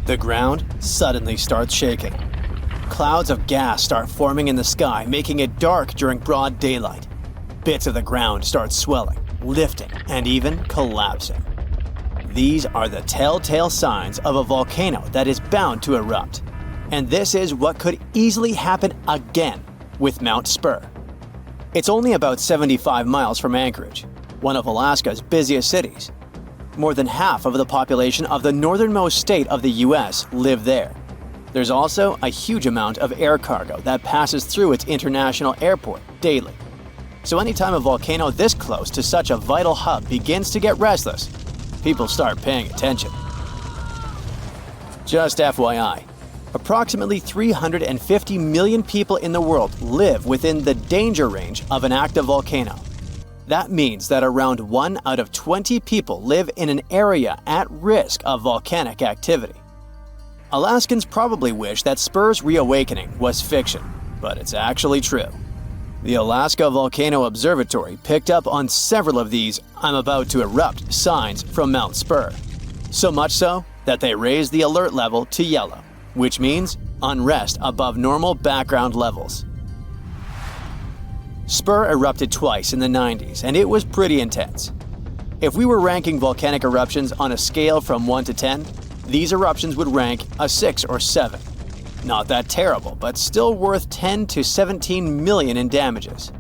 The ground suddenly starts shaking. Clouds of gas start forming in the sky, making it dark during broad daylight. Bits of the ground start swelling, lifting, and even collapsing. These are the telltale signs of a volcano that is bound to erupt. And this is what could easily happen again with Mount Spur. It's only about 75 miles from Anchorage, one of Alaska's busiest cities. More than half of the population of the northernmost state of the US live there. There's also a huge amount of air cargo that passes through its international airport daily. So anytime a volcano this close to such a vital hub begins to get restless, people start paying attention. Just FYI, approximately 350 million people in the world live within the danger range of an active volcano. That means that around 1 out of 20 people live in an area at risk of volcanic activity. Alaskans probably wish that Spur's reawakening was fiction, but it's actually true. The Alaska Volcano Observatory picked up on several of these "I'm about to erupt" signs from Mount Spur. So much so that they raised the alert level to yellow, which means unrest above normal background levels. Spur erupted twice in the 90s, and it was pretty intense. If we were ranking volcanic eruptions on a scale from 1 to 10, these eruptions would rank a 6 or 7. Not that terrible, but still worth 10 to 17 million in damages.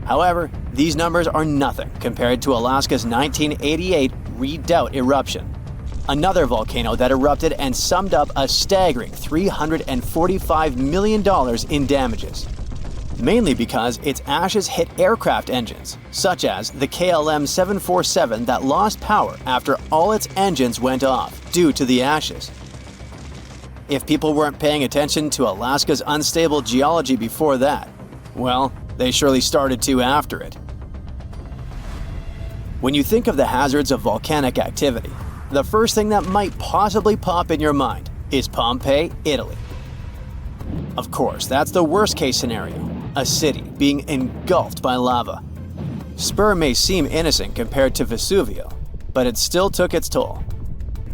However, these numbers are nothing compared to Alaska's 1988 Redoubt eruption, another volcano that erupted and summed up a staggering $345 million in damages. Mainly because its ashes hit aircraft engines, such as the KLM 747 that lost power after all its engines went off due to the ashes. If people weren't paying attention to Alaska's unstable geology before that, well, they surely started to after it. When you think of the hazards of volcanic activity, the first thing that might possibly pop in your mind is Pompeii, Italy. Of course, that's the worst-case scenario, a city being engulfed by lava. Spur may seem innocent compared to Vesuvio, but it still took its toll.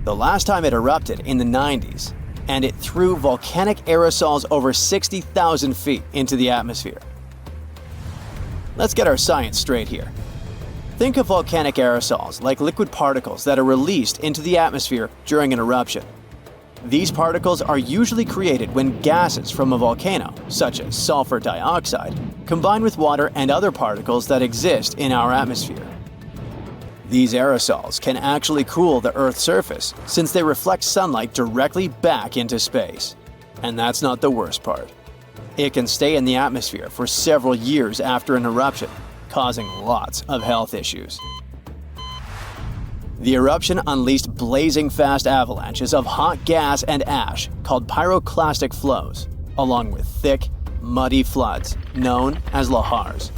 The last time it erupted in the 90s, and it threw volcanic aerosols over 60,000 feet into the atmosphere. Let's get our science straight here. Think of volcanic aerosols like liquid particles that are released into the atmosphere during an eruption. These particles are usually created when gases from a volcano, such as sulfur dioxide, combine with water and other particles that exist in our atmosphere. These aerosols can actually cool the Earth's surface since they reflect sunlight directly back into space. And that's not the worst part. It can stay in the atmosphere for several years after an eruption, causing lots of health issues. The eruption unleashed blazing fast avalanches of hot gas and ash called pyroclastic flows, along with thick, muddy floods known as lahars.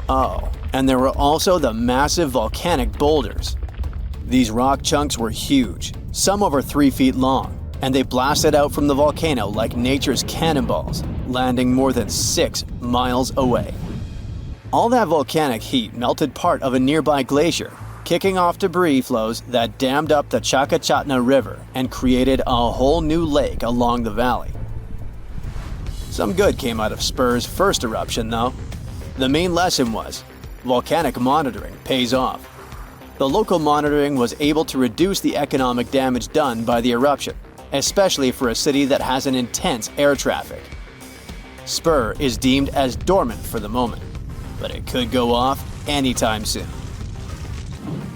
Oh, and there were also the massive volcanic boulders. These rock chunks were huge, some over 3 feet long, and they blasted out from the volcano like nature's cannonballs, landing more than 6 miles away. All that volcanic heat melted part of a nearby glacier, kicking off debris flows that dammed up the Chakachatna River and created a whole new lake along the valley. Some good came out of Spur's first eruption, though. The main lesson was, volcanic monitoring pays off. The local monitoring was able to reduce the economic damage done by the eruption, especially for a city that has an intense air traffic. Spur is deemed as dormant for the moment, but it could go off anytime soon.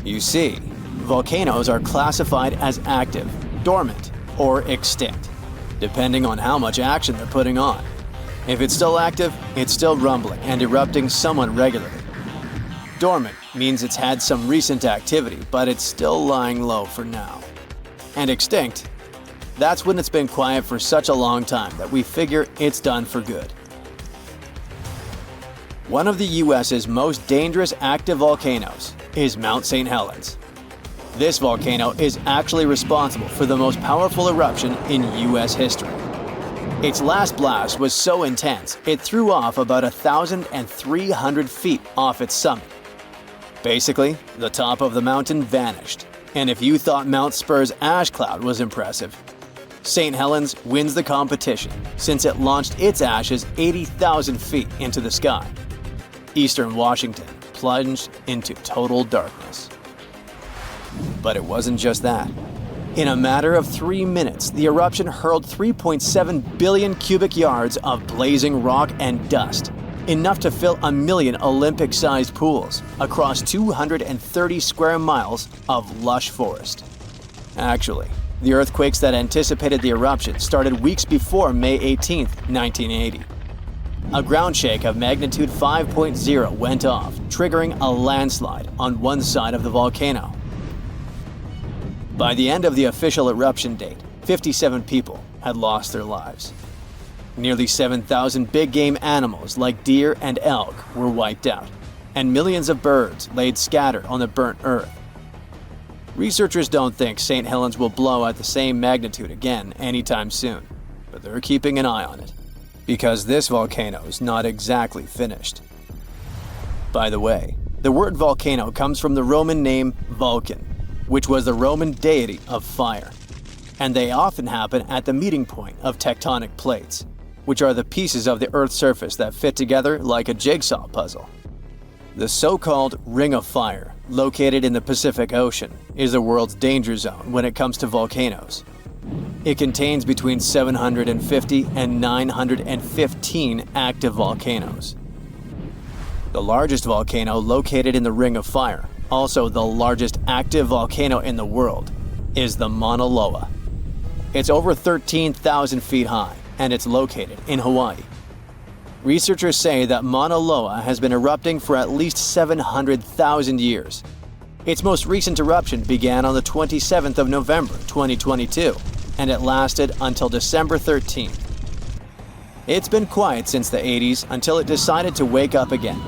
You see, volcanoes are classified as active, dormant, or extinct, depending on how much action they're putting on. If it's still active, it's still rumbling and erupting somewhat regularly. Dormant means it's had some recent activity, but it's still lying low for now. And extinct, that's when it's been quiet for such a long time that we figure it's done for good. One of the US's most dangerous active volcanoes is Mount St. Helens. This volcano is actually responsible for the most powerful eruption in US history. Its last blast was so intense, it threw off about 1,300 feet off its summit. Basically, the top of the mountain vanished, And if you thought Mount Spur's ash cloud was impressive, St. Helens wins the competition since it launched its ashes 80,000 feet into the sky. Eastern Washington plunged into total darkness. But it wasn't just that. In a matter of 3 minutes, the eruption hurled 3.7 billion cubic yards of blazing rock and dust, enough to fill 1 million Olympic-sized pools across 230 square miles of lush forest. Actually, the earthquakes that anticipated the eruption started weeks before May 18, 1980. A ground shake of magnitude 5.0 went off, triggering a landslide on one side of the volcano. By the end of the official eruption date, 57 people had lost their lives. Nearly 7,000 big-game animals like deer and elk were wiped out, and millions of birds laid scattered on the burnt earth. Researchers don't think St. Helens will blow at the same magnitude again anytime soon, but they're keeping an eye on it, because this volcano is not exactly finished. By the way, the word volcano comes from the Roman name Vulcan, which was the Roman deity of fire, and they often happen at the meeting point of tectonic plates, which are the pieces of the Earth's surface that fit together like a jigsaw puzzle. The so-called Ring of Fire, located in the Pacific Ocean, is the world's danger zone when it comes to volcanoes. It contains between 750 and 915 active volcanoes. The largest volcano located in the Ring of Fire, also the largest active volcano in the world, is the Mauna Loa. It's over 13,000 feet high, and it's located in Hawaii. Researchers say that Mauna Loa has been erupting for at least 700,000 years. Its most recent eruption began on the 27th of November 2022, and it lasted until December 13th. It's been quiet since the 80s until it decided to wake up again.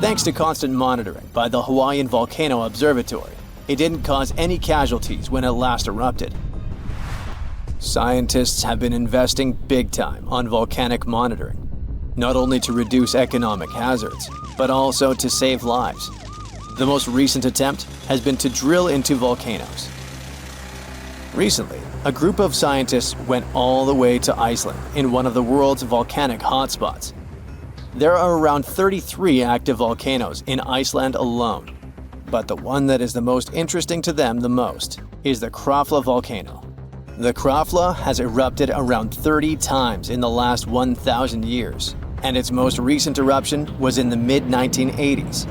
Thanks to constant monitoring by the Hawaiian Volcano Observatory, it didn't cause any casualties when it last erupted. Scientists have been investing big time on volcanic monitoring, not only to reduce economic hazards, but also to save lives. The most recent attempt has been to drill into volcanoes. Recently, a group of scientists went all the way to Iceland in one of the world's volcanic hotspots. There are around 33 active volcanoes in Iceland alone, but the one that is the most interesting to them the most is the Krafla volcano. The Krafla has erupted around 30 times in the last 1,000 years, and its most recent eruption was in the mid-1980s.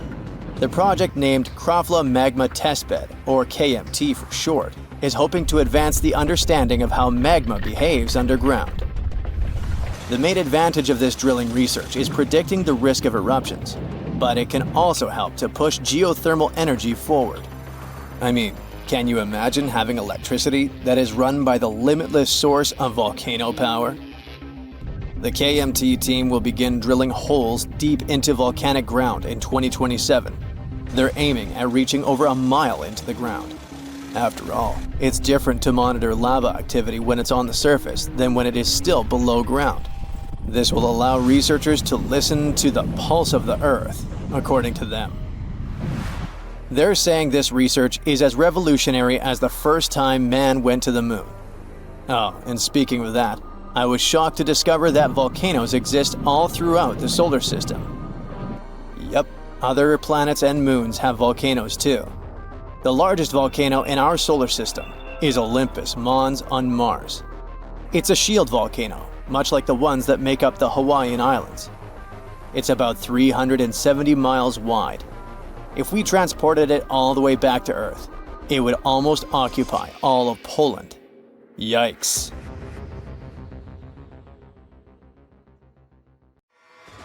The project, named Krafla Magma Testbed, or KMT for short, is hoping to advance the understanding of how magma behaves underground. The main advantage of this drilling research is predicting the risk of eruptions, but it can also help to push geothermal energy forward. I mean, can you imagine having electricity that is run by the limitless source of volcano power? The KMT team will begin drilling holes deep into volcanic ground in 2027. They're aiming at reaching over a mile into the ground. After all, it's different to monitor lava activity when it's on the surface than when it is still below ground. This will allow researchers to listen to the pulse of the Earth, according to them. They're saying this research is as revolutionary as the first time man went to the moon. Oh, and speaking of that, I was shocked to discover that volcanoes exist all throughout the solar system. Yep, other planets and moons have volcanoes too. The largest volcano in our solar system is Olympus Mons on Mars. It's a shield volcano, much like the ones that make up the Hawaiian Islands. It's about 370 miles wide. If we transported it all the way back to Earth, it would almost occupy all of Poland. Yikes.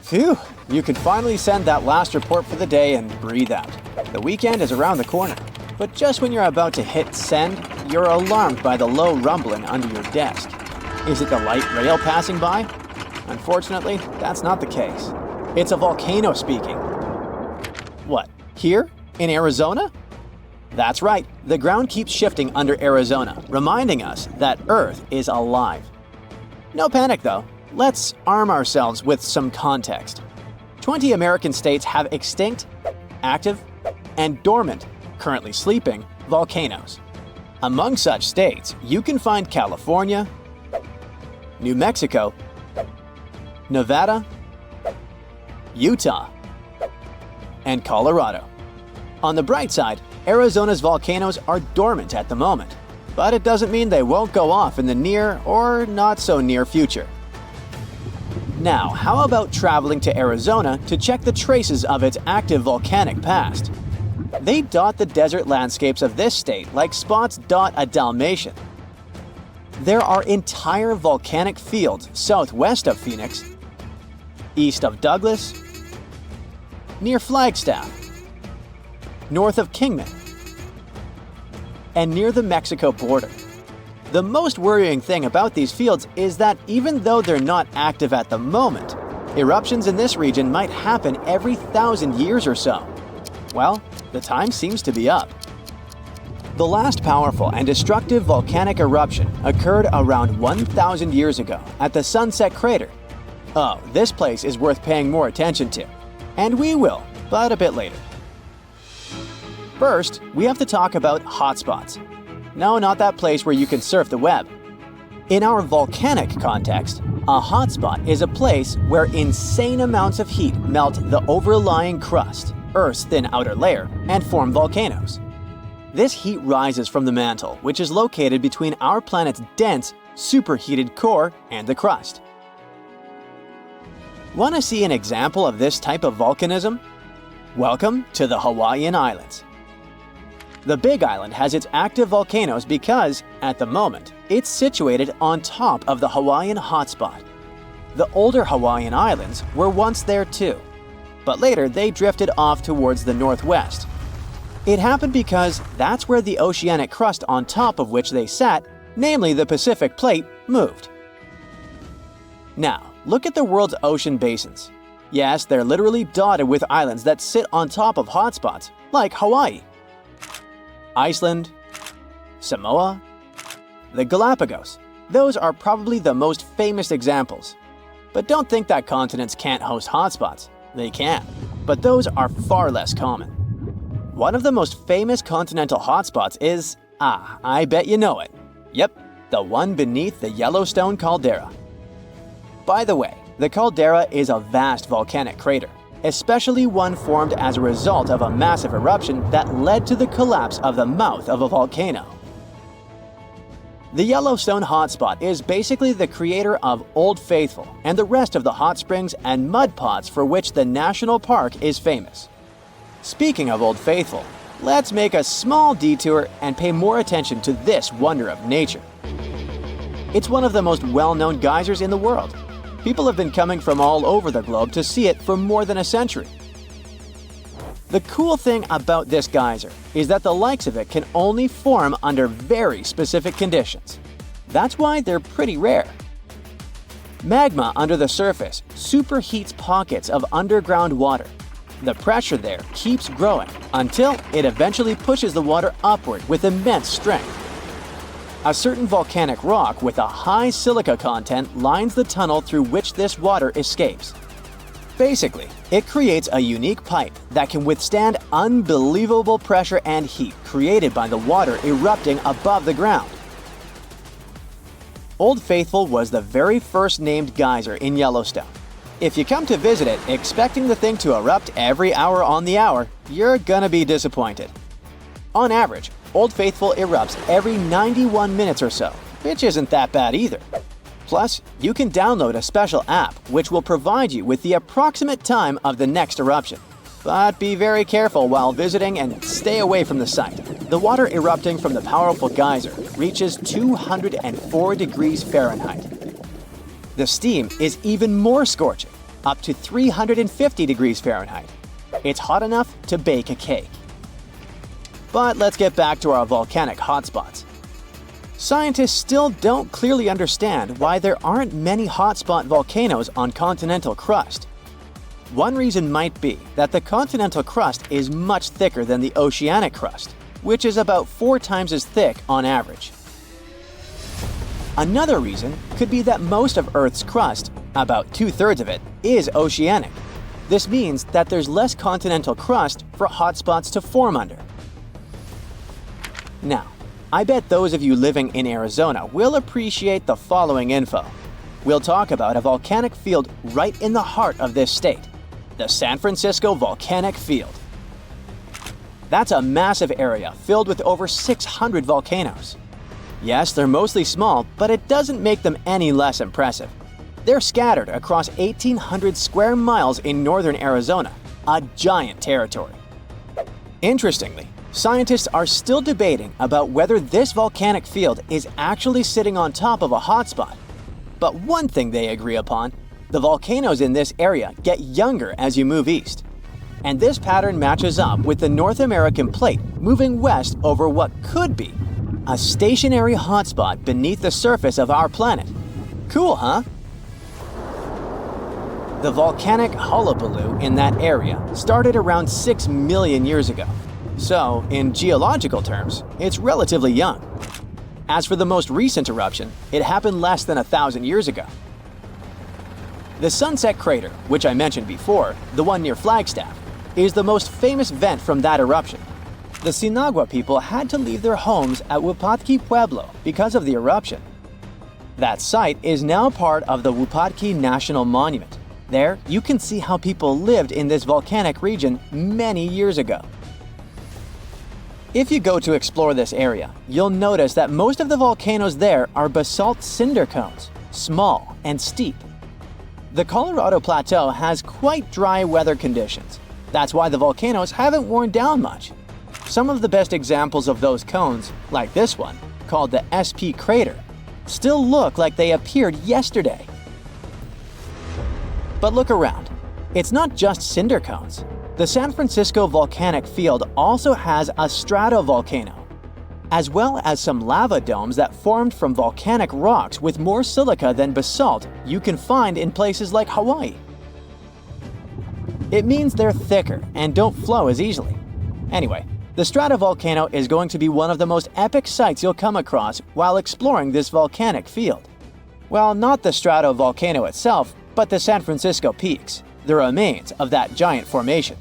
Phew, you can finally send that last report for the day and breathe out. The weekend is around the corner. But just when you're about to hit send, you're alarmed by the low rumbling under your desk. Is it the light rail passing by? Unfortunately, that's not the case. It's a volcano speaking. What, here? In Arizona? That's right, the ground keeps shifting under Arizona, reminding us that Earth is alive. No panic though. Let's arm ourselves with some context. 20 American states have extinct, active, and dormant, currently sleeping, volcanoes. Among such states, you can find California, New Mexico, Nevada, Utah, and Colorado. On the bright side, Arizona's volcanoes are dormant at the moment, but it doesn't mean they won't go off in the near or not so near future. Now, how about traveling to Arizona to check the traces of its active volcanic past? They dot the desert landscapes of this state like spots dot a Dalmatian. There are entire volcanic fields southwest of Phoenix, east of Douglas, near Flagstaff, north of Kingman, and near the Mexico border. The most worrying thing about these fields is that even though they're not active at the moment, eruptions in this region might happen every 1,000 years or so. Well, the time seems to be up. The last powerful and destructive volcanic eruption occurred around 1,000 years ago at the Sunset Crater. Oh, this place is worth paying more attention to. And we will, but a bit later. First, we have to talk about hotspots. No, not that place where you can surf the web. In our volcanic context, a hotspot is a place where insane amounts of heat melt the overlying crust, Earth's thin outer layer, and form volcanoes. This heat rises from the mantle, which is located between our planet's dense, superheated core and the crust. Want to see an example of this type of volcanism? Welcome to the Hawaiian Islands. The Big Island has its active volcanoes because, at the moment, it's situated on top of the Hawaiian hotspot. The older Hawaiian Islands were once there too, but later they drifted off towards the northwest. It happened because that's where the oceanic crust on top of which they sat, namely the Pacific Plate, moved. Now, look at the world's ocean basins. Yes, they're literally dotted with islands that sit on top of hotspots, like Hawaii, Iceland, Samoa, the Galapagos. Those are probably the most famous examples. But don't think that continents can't host hotspots. They can, but those are far less common. One of the most famous continental hotspots is, I bet you know it. Yep, the one beneath the Yellowstone caldera. By the way, the caldera is a vast volcanic crater, especially one formed as a result of a massive eruption that led to the collapse of the mouth of a volcano. The Yellowstone hotspot is basically the creator of Old Faithful and the rest of the hot springs and mud pots for which the national park is famous. Speaking of Old Faithful, let's make a small detour and pay more attention to this wonder of nature. It's one of the most well-known geysers in the world. People have been coming from all over the globe to see it for more than a century. The cool thing about this geyser is that the likes of it can only form under very specific conditions. That's why they're pretty rare. Magma under the surface superheats pockets of underground water. The pressure there keeps growing until it eventually pushes the water upward with immense strength. A certain volcanic rock with a high silica content lines the tunnel through which this water escapes. Basically, it creates a unique pipe that can withstand unbelievable pressure and heat created by the water erupting above the ground. Old Faithful was the very first named geyser in Yellowstone. If you come to visit it expecting the thing to erupt every hour on the hour, you're gonna be disappointed. On average, Old Faithful erupts every 91 minutes or so, which isn't that bad either. Plus, you can download a special app which will provide you with the approximate time of the next eruption. But be very careful while visiting and stay away from the site. The water erupting from the powerful geyser reaches 204 degrees Fahrenheit. The steam is even more scorching, up to 350 degrees Fahrenheit. It's hot enough to bake a cake. But let's get back to our volcanic hotspots. Scientists still don't clearly understand why there aren't many hotspot volcanoes on continental crust. One reason might be that the continental crust is much thicker than the oceanic crust, which is about 4 times as thick on average. Another reason could be that most of Earth's crust, about 2/3 of it, is oceanic. This means that there's less continental crust for hotspots to form under. Now, I bet those of you living in Arizona will appreciate the following info. We'll talk about a volcanic field right in the heart of this state, the San Francisco Volcanic Field. That's a massive area filled with over 600 volcanoes. Yes, they're mostly small, but it doesn't make them any less impressive. They're scattered across 1,800 square miles in northern Arizona, a giant territory. Interestingly, scientists are still debating about whether this volcanic field is actually sitting on top of a hotspot. But one thing they agree upon, the volcanoes in this area get younger as you move east. And this pattern matches up with the North American plate moving west over what could be a stationary hotspot beneath the surface of our planet. Cool, huh? The volcanic hullabaloo in that area started around 6 million years ago. So, in geological terms, it's relatively young. As for the most recent eruption, it happened less than 1,000 years ago. The Sunset Crater, which I mentioned before, the one near Flagstaff, is the most famous vent from that eruption. The Sinagua people had to leave their homes at Wupatki Pueblo because of the eruption. That site is now part of the Wupatki National Monument. There, you can see how people lived in this volcanic region many years ago. If you go to explore this area, you'll notice that most of the volcanoes there are basalt cinder cones, small and steep. The Colorado Plateau has quite dry weather conditions. That's why the volcanoes haven't worn down much. Some of the best examples of those cones, like this one, called the SP crater, still look like they appeared yesterday. But look around. It's not just cinder cones. The San Francisco Volcanic Field also has a stratovolcano, as well as some lava domes that formed from volcanic rocks with more silica than basalt you can find in places like Hawaii. It means they're thicker and don't flow as easily. Anyway, the stratovolcano is going to be one of the most epic sights you'll come across while exploring this volcanic field. Well, not the stratovolcano itself, but the San Francisco peaks, the remains of that giant formation.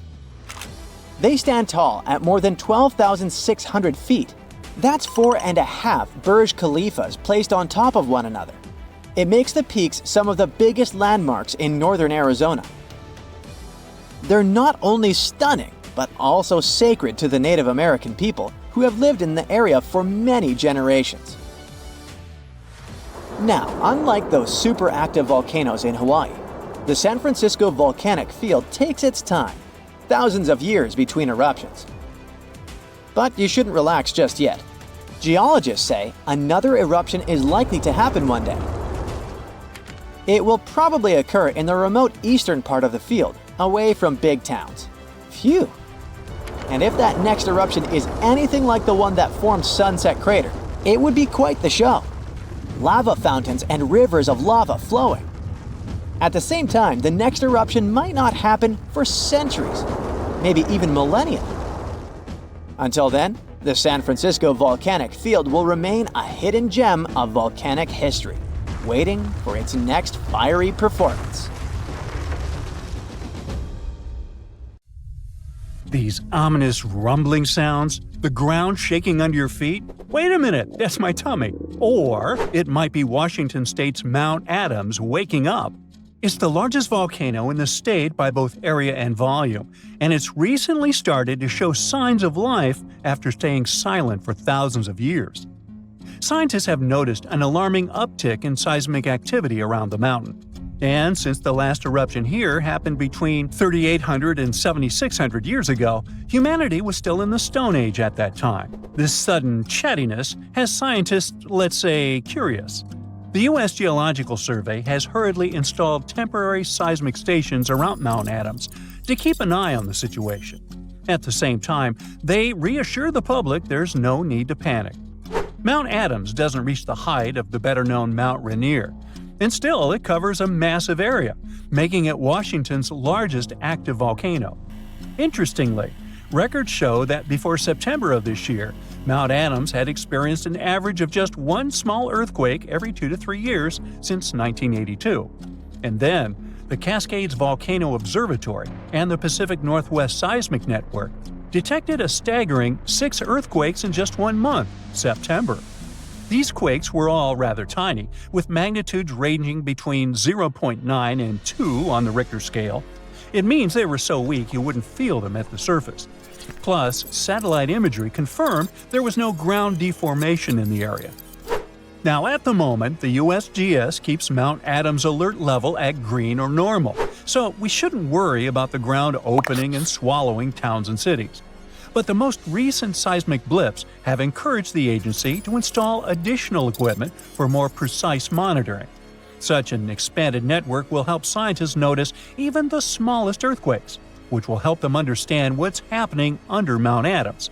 They stand tall at more than 12,600 feet. That's 4.5 Burj Khalifas placed on top of one another. It makes the peaks some of the biggest landmarks in northern Arizona. They're not only stunning, but also sacred to the Native American people who have lived in the area for many generations. Now, unlike those super active volcanoes in Hawaii, the San Francisco Volcanic Field takes its time, thousands of years between eruptions. But you shouldn't relax just yet. Geologists say another eruption is likely to happen one day. It will probably occur in the remote eastern part of the field, away from big towns. Phew! And if that next eruption is anything like the one that formed Sunset Crater, it would be quite the show. Lava fountains and rivers of lava flowing. At the same time, the next eruption might not happen for centuries, maybe even millennia. Until then, the San Francisco Volcanic Field will remain a hidden gem of volcanic history, waiting for its next fiery performance. These ominous rumbling sounds, the ground shaking under your feet. Wait a minute, that's my tummy. Or it might be Washington State's Mount Adams waking up. It's the largest volcano in the state by both area and volume, and it's recently started to show signs of life after staying silent for thousands of years. Scientists have noticed an alarming uptick in seismic activity around the mountain. And since the last eruption here happened between 3,800 and 7,600 years ago, humanity was still in the Stone Age at that time. This sudden chattiness has scientists, let's say, curious. The U.S. Geological Survey has hurriedly installed temporary seismic stations around Mount Adams to keep an eye on the situation. At the same time, they reassure the public there's no need to panic. Mount Adams doesn't reach the height of the better-known Mount Rainier, and still it covers a massive area, making it Washington's largest active volcano. Interestingly, records show that before September of this year, Mount Adams had experienced an average of just one small earthquake every 2 to 3 years since 1982. And then, the Cascades Volcano Observatory and the Pacific Northwest Seismic Network detected a staggering 6 earthquakes in just 1 month, September. These quakes were all rather tiny, with magnitudes ranging between 0.9 and 2 on the Richter scale. It means they were so weak you wouldn't feel them at the surface. Plus, satellite imagery confirmed there was no ground deformation in the area. Now, at the moment, the USGS keeps Mount Adams alert level at green or normal, so we shouldn't worry about the ground opening and swallowing towns and cities. But the most recent seismic blips have encouraged the agency to install additional equipment for more precise monitoring. Such an expanded network will help scientists notice even the smallest earthquakes, which will help them understand what's happening under Mount Adams.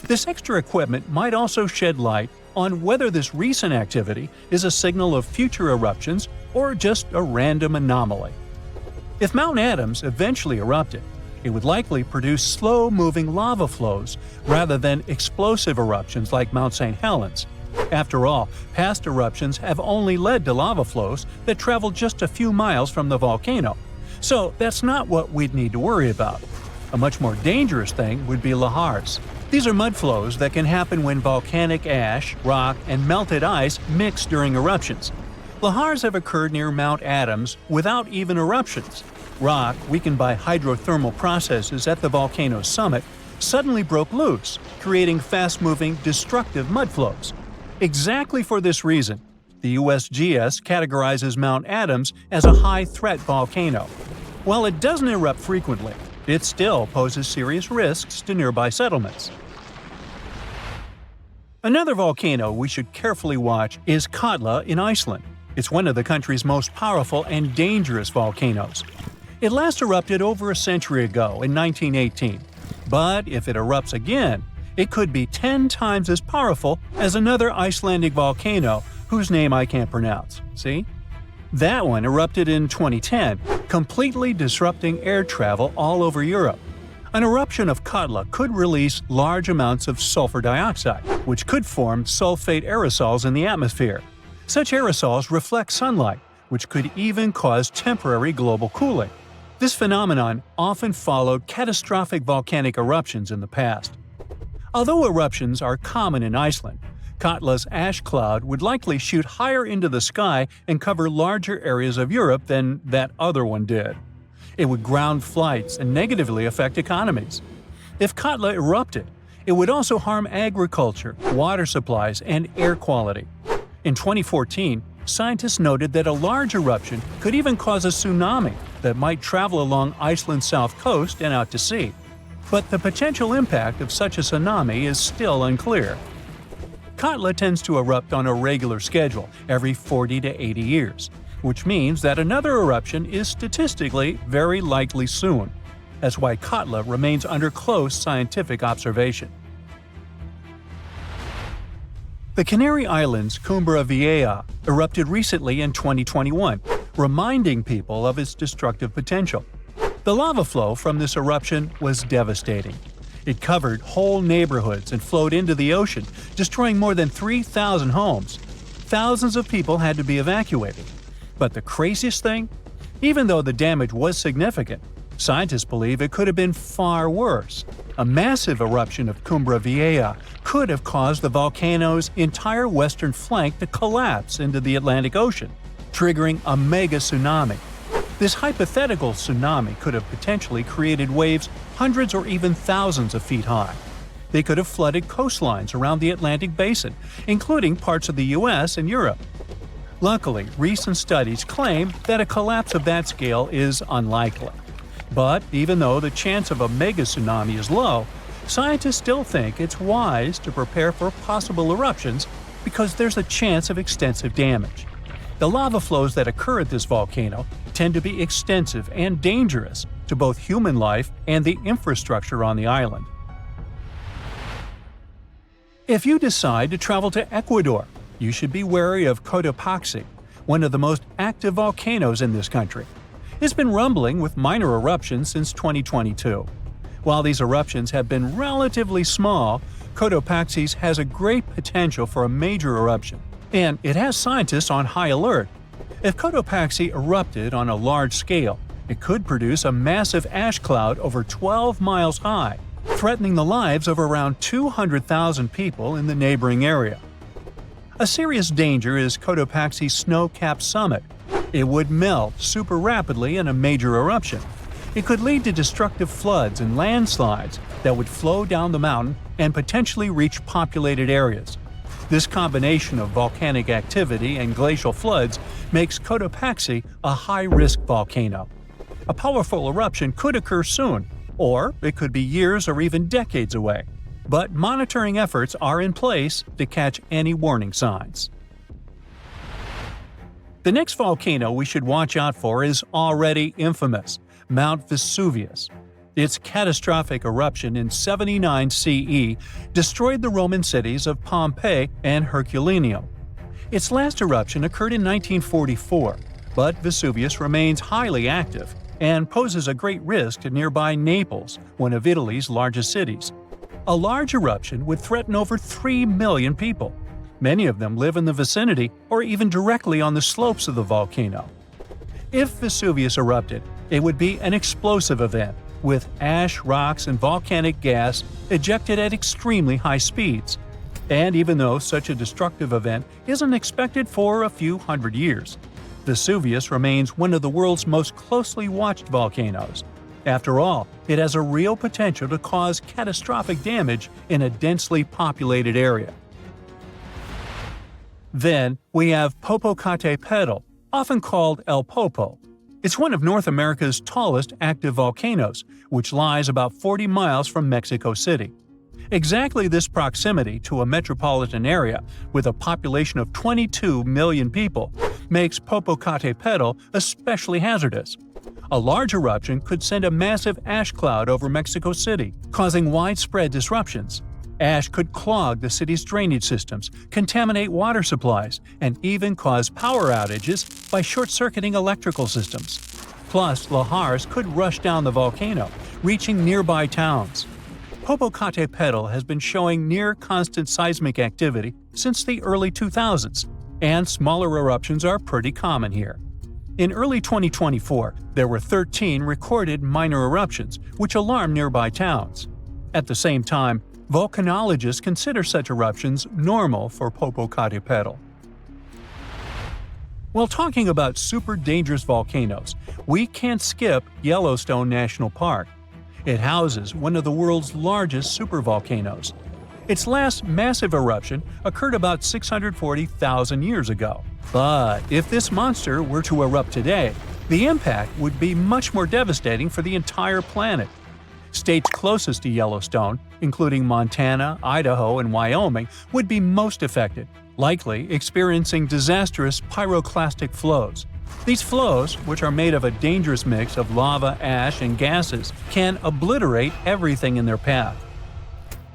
This extra equipment might also shed light on whether this recent activity is a signal of future eruptions or just a random anomaly. If Mount Adams eventually erupted, it would likely produce slow-moving lava flows rather than explosive eruptions like Mount St. Helens. After all, past eruptions have only led to lava flows that travel just a few miles from the volcano. So that's not what we'd need to worry about. A much more dangerous thing would be lahars. These are mud flows that can happen when volcanic ash, rock, and melted ice mix during eruptions. Lahars have occurred near Mount Adams without even eruptions. Rock, weakened by hydrothermal processes at the volcano's summit, suddenly broke loose, creating fast-moving, destructive mud flows. Exactly for this reason, the USGS categorizes Mount Adams as a high-threat volcano. While it doesn't erupt frequently, it still poses serious risks to nearby settlements. Another volcano we should carefully watch is Katla in Iceland. It's one of the country's most powerful and dangerous volcanoes. It last erupted over a century ago in 1918, but if it erupts again, it could be 10 times as powerful as another Icelandic volcano whose name I can't pronounce. See? That one erupted in 2010, completely disrupting air travel all over Europe. An eruption of Katla could release large amounts of sulfur dioxide, which could form sulfate aerosols in the atmosphere. Such aerosols reflect sunlight, which could even cause temporary global cooling. This phenomenon often followed catastrophic volcanic eruptions in the past. Although eruptions are common in Iceland, Katla's ash cloud would likely shoot higher into the sky and cover larger areas of Europe than that other one did. It would ground flights and negatively affect economies. If Katla erupted, it would also harm agriculture, water supplies, and air quality. In 2014, scientists noted that a large eruption could even cause a tsunami that might travel along Iceland's south coast and out to sea. But the potential impact of such a tsunami is still unclear. Katla tends to erupt on a regular schedule every 40 to 80 years, which means that another eruption is statistically very likely soon. That's why Katla remains under close scientific observation. The Canary Islands' Cumbre Vieja erupted recently in 2021, reminding people of its destructive potential. The lava flow from this eruption was devastating. It covered whole neighborhoods and flowed into the ocean, destroying more than 3,000 homes. Thousands of people had to be evacuated. But the craziest thing? Even though the damage was significant, scientists believe it could have been far worse. A massive eruption of Cumbre Vieja could have caused the volcano's entire western flank to collapse into the Atlantic Ocean, triggering a mega tsunami. This hypothetical tsunami could have potentially created waves hundreds or even thousands of feet high. They could have flooded coastlines around the Atlantic basin, including parts of the US and Europe. Luckily, recent studies claim that a collapse of that scale is unlikely. But even though the chance of a mega tsunami is low, scientists still think it's wise to prepare for possible eruptions because there's a chance of extensive damage. The lava flows that occur at this volcano tend to be extensive and dangerous to both human life and the infrastructure on the island. If you decide to travel to Ecuador, you should be wary of Cotopaxi, one of the most active volcanoes in this country. It's been rumbling with minor eruptions since 2022. While these eruptions have been relatively small, Cotopaxi has a great potential for a major eruption, and it has scientists on high alert. If Cotopaxi erupted on a large scale, it could produce a massive ash cloud over 12 miles high. threatening the lives of around 200,000 people in the neighboring area. A serious danger is Cotopaxi's snow-capped summit. It would melt super rapidly in a major eruption. It could lead to destructive floods and landslides that would flow down the mountain and potentially reach populated areas. This combination of volcanic activity and glacial floods makes Cotopaxi a high-risk volcano. A powerful eruption could occur soon, or it could be years or even decades away. But monitoring efforts are in place to catch any warning signs. The next volcano we should watch out for is already infamous, Mount Vesuvius. Its catastrophic eruption in 79 CE destroyed the Roman cities of Pompeii and Herculaneum. Its last eruption occurred in 1944, but Vesuvius remains highly active and poses a great risk to nearby Naples, one of Italy's largest cities. A large eruption would threaten over 3 million people. Many of them live in the vicinity or even directly on the slopes of the volcano. If Vesuvius erupted, it would be an explosive event, with ash, rocks, and volcanic gas ejected at extremely high speeds. And even though such a destructive event isn't expected for a few hundred years, Vesuvius remains one of the world's most closely watched volcanoes. After all, it has a real potential to cause catastrophic damage in a densely populated area. Then we have Popocatépetl, often called El Popo. It's one of North America's tallest active volcanoes, which lies about 40 miles from Mexico City. Exactly this proximity to a metropolitan area with a population of 22 million people makes Popocatépetl especially hazardous. A large eruption could send a massive ash cloud over Mexico City, causing widespread disruptions. Ash could clog the city's drainage systems, contaminate water supplies, and even cause power outages by short-circuiting electrical systems. Plus, lahars could rush down the volcano, reaching nearby towns. Popocatépetl has been showing near-constant seismic activity since the early 2000s, and smaller eruptions are pretty common here. In early 2024, there were 13 recorded minor eruptions, which alarmed nearby towns. At the same time, volcanologists consider such eruptions normal for Popocatépetl. While talking about super dangerous volcanoes, we can't skip Yellowstone National Park. It houses one of the world's largest supervolcanoes. Its last massive eruption occurred about 640,000 years ago. But if this monster were to erupt today, the impact would be much more devastating for the entire planet. States closest to Yellowstone, including Montana, Idaho, and Wyoming, would be most affected, likely experiencing disastrous pyroclastic flows. These flows, which are made of a dangerous mix of lava, ash, and gases, can obliterate everything in their path.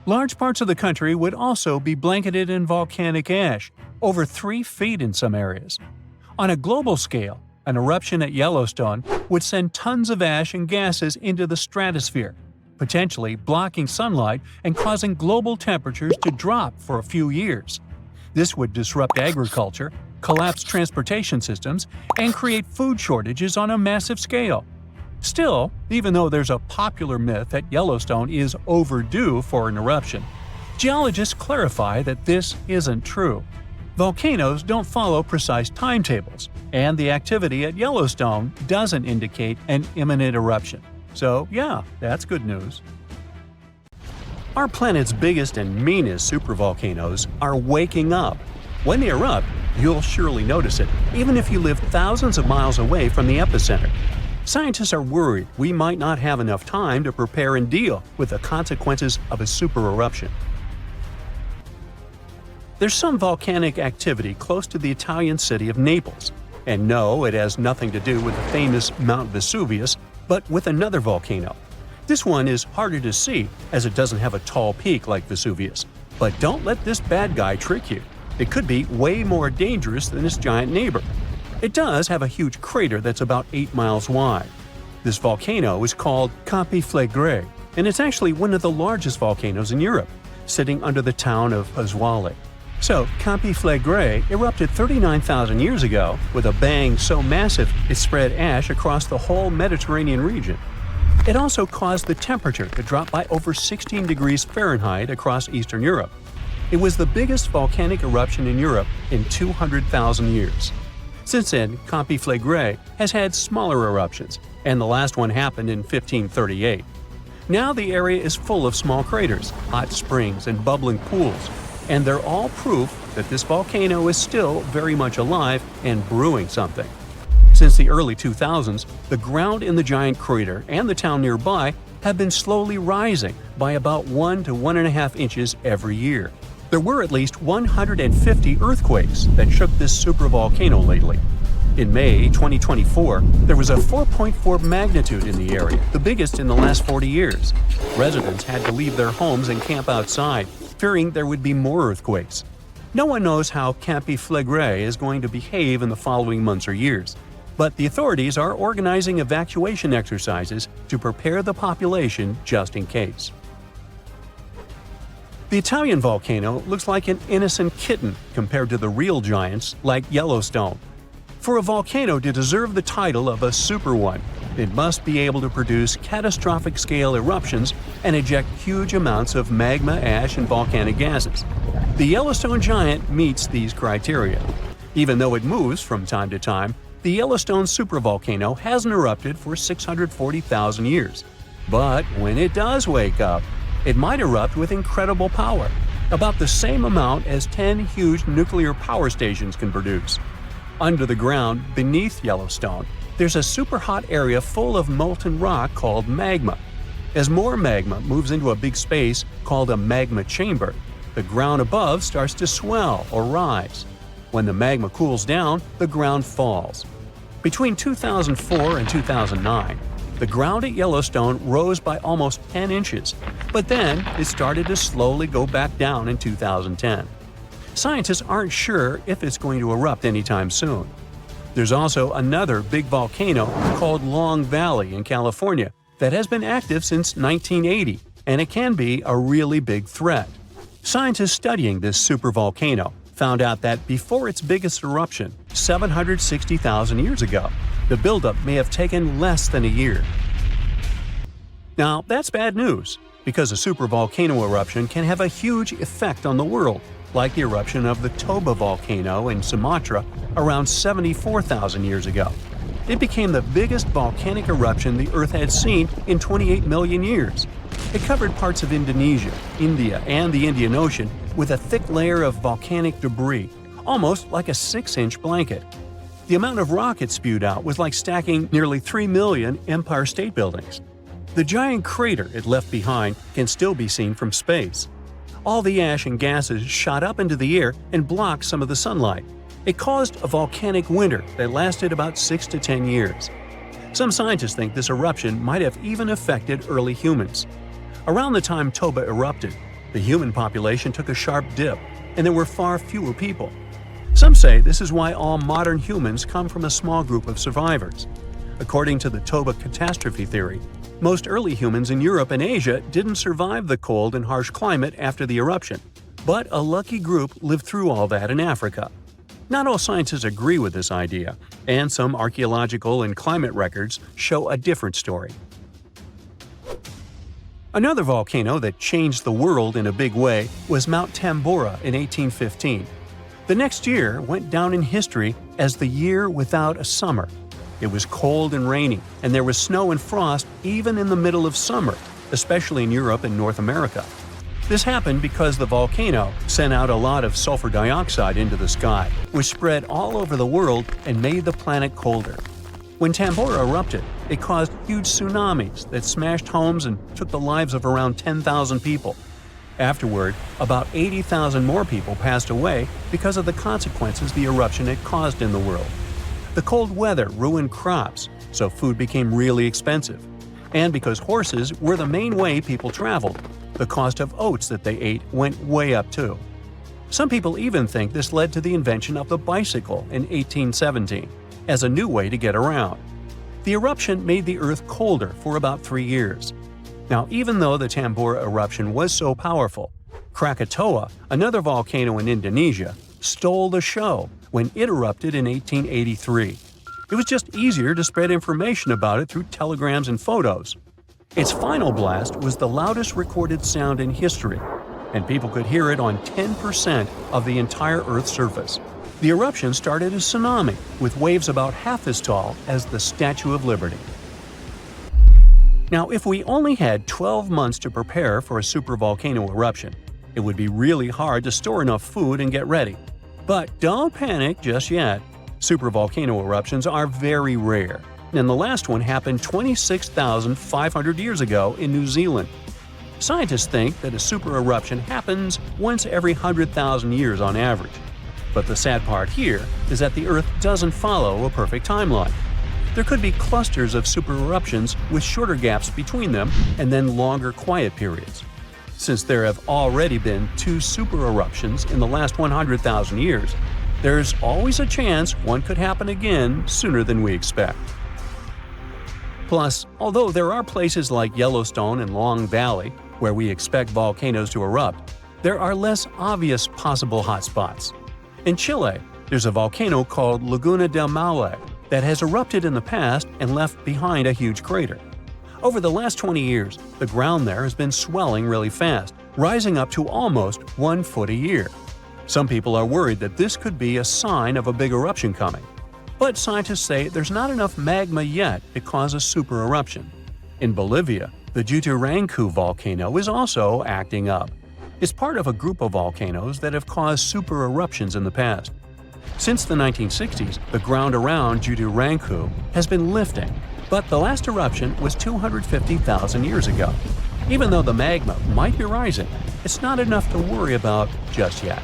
Large parts of the country would also be blanketed in volcanic ash, over 3 feet in some areas. On a global scale, an eruption at Yellowstone would send tons of ash and gases into the stratosphere, potentially blocking sunlight and causing global temperatures to drop for a few years. This would disrupt agriculture, collapse transportation systems, and create food shortages on a massive scale. Still, even though there's a popular myth that Yellowstone is overdue for an eruption, geologists clarify that this isn't true. Volcanoes don't follow precise timetables, and the activity at Yellowstone doesn't indicate an imminent eruption. So yeah, that's good news. Our planet's biggest and meanest supervolcanoes are waking up. When they erupt, you'll surely notice it, even if you live thousands of miles away from the epicenter. Scientists are worried we might not have enough time to prepare and deal with the consequences of a super eruption. There's some volcanic activity close to the Italian city of Naples. And no, it has nothing to do with the famous Mount Vesuvius, but with another volcano. This one is harder to see as it doesn't have a tall peak like Vesuvius. But don't let this bad guy trick you. It could be way more dangerous than its giant neighbor. It does have a huge crater that's about 8 miles wide. This volcano is called Campi Flegrei, and it's actually one of the largest volcanoes in Europe, sitting under the town of Pozzuoli. So, Campi Flegrei erupted 39,000 years ago with a bang so massive it spread ash across the whole Mediterranean region. It also caused the temperature to drop by over 16 degrees Fahrenheit across Eastern Europe. It was the biggest volcanic eruption in Europe in 200,000 years. Since then, Campi Flegrei has had smaller eruptions, and the last one happened in 1538. Now the area is full of small craters, hot springs, and bubbling pools, and they're all proof that this volcano is still very much alive and brewing something. Since the early 2000s, the ground in the giant crater and the town nearby have been slowly rising by about 1 to 1.5 inches every year. There were at least 150 earthquakes that shook this supervolcano lately. In May 2024, there was a 4.4 magnitude in the area, the biggest in the last 40 years. Residents had to leave their homes and camp outside, fearing there would be more earthquakes. No one knows how Campi Flegrei is going to behave in the following months or years, but the authorities are organizing evacuation exercises to prepare the population just in case. The Italian volcano looks like an innocent kitten compared to the real giants like Yellowstone. For a volcano to deserve the title of a super one, it must be able to produce catastrophic-scale eruptions and eject huge amounts of magma, ash, and volcanic gases. The Yellowstone giant meets these criteria. Even though it moves from time to time, the Yellowstone supervolcano hasn't erupted for 640,000 years. But when it does wake up, it might erupt with incredible power, about the same amount as 10 huge nuclear power stations can produce. Under the ground, beneath Yellowstone, there's a super hot area full of molten rock called magma. As more magma moves into a big space called a magma chamber, the ground above starts to swell or rise. When the magma cools down, the ground falls. Between 2004 and 2009, the ground at Yellowstone rose by almost 10 inches, but then it started to slowly go back down in 2010. Scientists aren't sure if it's going to erupt anytime soon. There's also another big volcano called Long Valley in California that has been active since 1980, and it can be a really big threat. Scientists studying this supervolcano found out that before its biggest eruption, 760,000 years ago, the buildup may have taken less than a year. Now, that's bad news, because a supervolcano eruption can have a huge effect on the world, like the eruption of the Toba volcano in Sumatra around 74,000 years ago. It became the biggest volcanic eruption the Earth had seen in 28 million years. It covered parts of Indonesia, India, and the Indian Ocean with a thick layer of volcanic debris, almost like a 6-inch blanket. The amount of rock it spewed out was like stacking nearly 3 million Empire State Buildings. The giant crater it left behind can still be seen from space. All the ash and gases shot up into the air and blocked some of the sunlight. It caused a volcanic winter that lasted about 6 to 10 years. Some scientists think this eruption might have even affected early humans. Around the time Toba erupted, the human population took a sharp dip, and there were far fewer people. Some say this is why all modern humans come from a small group of survivors. According to the Toba catastrophe theory, most early humans in Europe and Asia didn't survive the cold and harsh climate after the eruption, but a lucky group lived through all that in Africa. Not all scientists agree with this idea, and some archaeological and climate records show a different story. Another volcano that changed the world in a big way was Mount Tambora in 1815. The next year went down in history as the year without a summer. It was cold and rainy, and there was snow and frost even in the middle of summer, especially in Europe and North America. This happened because the volcano sent out a lot of sulfur dioxide into the sky, which spread all over the world and made the planet colder. When Tambora erupted, it caused huge tsunamis that smashed homes and took the lives of around 10,000 people. Afterward, about 80,000 more people passed away because of the consequences the eruption had caused in the world. The cold weather ruined crops, so food became really expensive. And because horses were the main way people traveled, the cost of oats that they ate went way up too. Some people even think this led to the invention of the bicycle in 1817 as a new way to get around. The eruption made the Earth colder for about 3 years. Now, even though the Tambora eruption was so powerful, Krakatoa, another volcano in Indonesia, stole the show when it erupted in 1883. It was just easier to spread information about it through telegrams and photos. Its final blast was the loudest recorded sound in history, and people could hear it on 10% of the entire Earth's surface. The eruption started a tsunami, with waves about half as tall as the Statue of Liberty. Now, if we only had 12 months to prepare for a supervolcano eruption, it would be really hard to store enough food and get ready. But don't panic just yet. Supervolcano eruptions are very rare, and the last one happened 26,500 years ago in New Zealand. Scientists think that a super eruption happens once every 100,000 years on average. But the sad part here is that the Earth doesn't follow a perfect timeline. There could be clusters of super eruptions with shorter gaps between them and then longer quiet periods. Since there have already been 2 super eruptions in the last 100,000 years, there's always a chance one could happen again sooner than we expect. Plus, although there are places like Yellowstone and Long Valley where we expect volcanoes to erupt, there are less obvious possible hotspots. In Chile, there's a volcano called Laguna del Maule that has erupted in the past and left behind a huge crater. Over the last 20 years, the ground there has been swelling really fast, rising up to almost 1 foot a year. Some people are worried that this could be a sign of a big eruption coming. But scientists say there's not enough magma yet to cause a super eruption. In Bolivia, the Juturancu volcano is also acting up. It's part of a group of volcanoes that have caused super eruptions in the past. Since the 1960s, the ground around Juturancu has been lifting, but the last eruption was 250,000 years ago. Even though the magma might be rising, it's not enough to worry about just yet.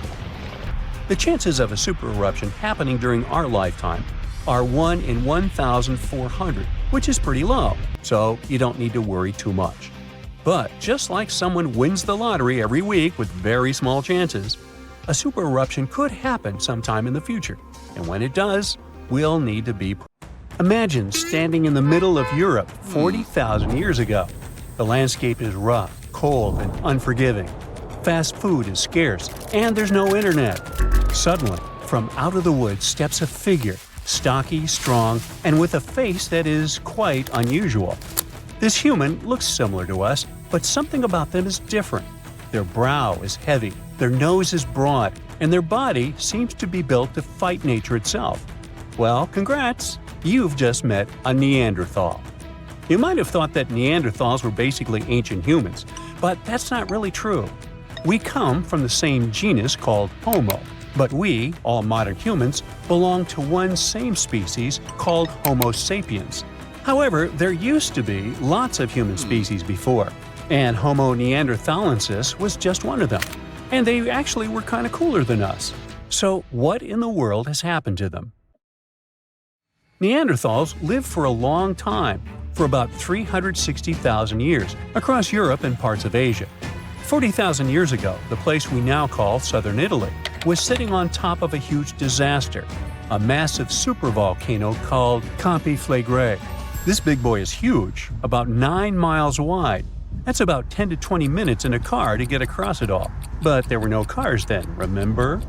The chances of a super eruption happening during our lifetime are 1 in 1,400, which is pretty low, so you don't need to worry too much. But just like someone wins the lottery every week with very small chances, a super eruption could happen sometime in the future, and when it does, we'll need to be prepared. Imagine standing in the middle of Europe 40,000 years ago. The landscape is rough, cold, and unforgiving. Fast food is scarce, and there's no internet. Suddenly, from out of the woods steps a figure, stocky, strong, and with a face that is quite unusual. This human looks similar to us, but something about them is different. Their brow is heavy, their nose is broad, and their body seems to be built to fight nature itself. Well, congrats! You've just met a Neanderthal. You might have thought that Neanderthals were basically ancient humans, but that's not really true. We come from the same genus called Homo, but we, all modern humans, belong to one same species called Homo sapiens. However, there used to be lots of human species before, and Homo neanderthalensis was just one of them. And they actually were kind of cooler than us. So what in the world has happened to them? Neanderthals lived for a long time, for about 360,000 years, across Europe and parts of Asia. 40,000 years ago, the place we now call southern Italy was sitting on top of a huge disaster, a massive supervolcano called Campi Flegrei. This big boy is huge, about 9 miles wide. That's about 10 to 20 minutes in a car to get across it all. But there were no cars then, remember?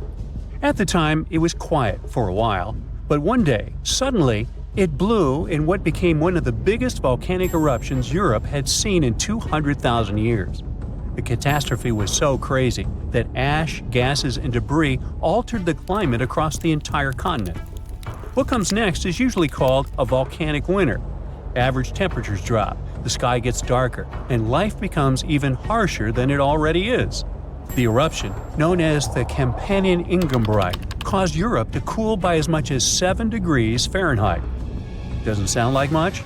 At the time, it was quiet for a while, but one day, suddenly, it blew in what became one of the biggest volcanic eruptions Europe had seen in 200,000 years. The catastrophe was so crazy that ash, gases, and debris altered the climate across the entire continent. What comes next is usually called a volcanic winter. Average temperatures drop, the sky gets darker, and life becomes even harsher than it already is. The eruption, known as the Campanian caused Europe to cool by as much as 7 degrees Fahrenheit. Doesn't sound like much?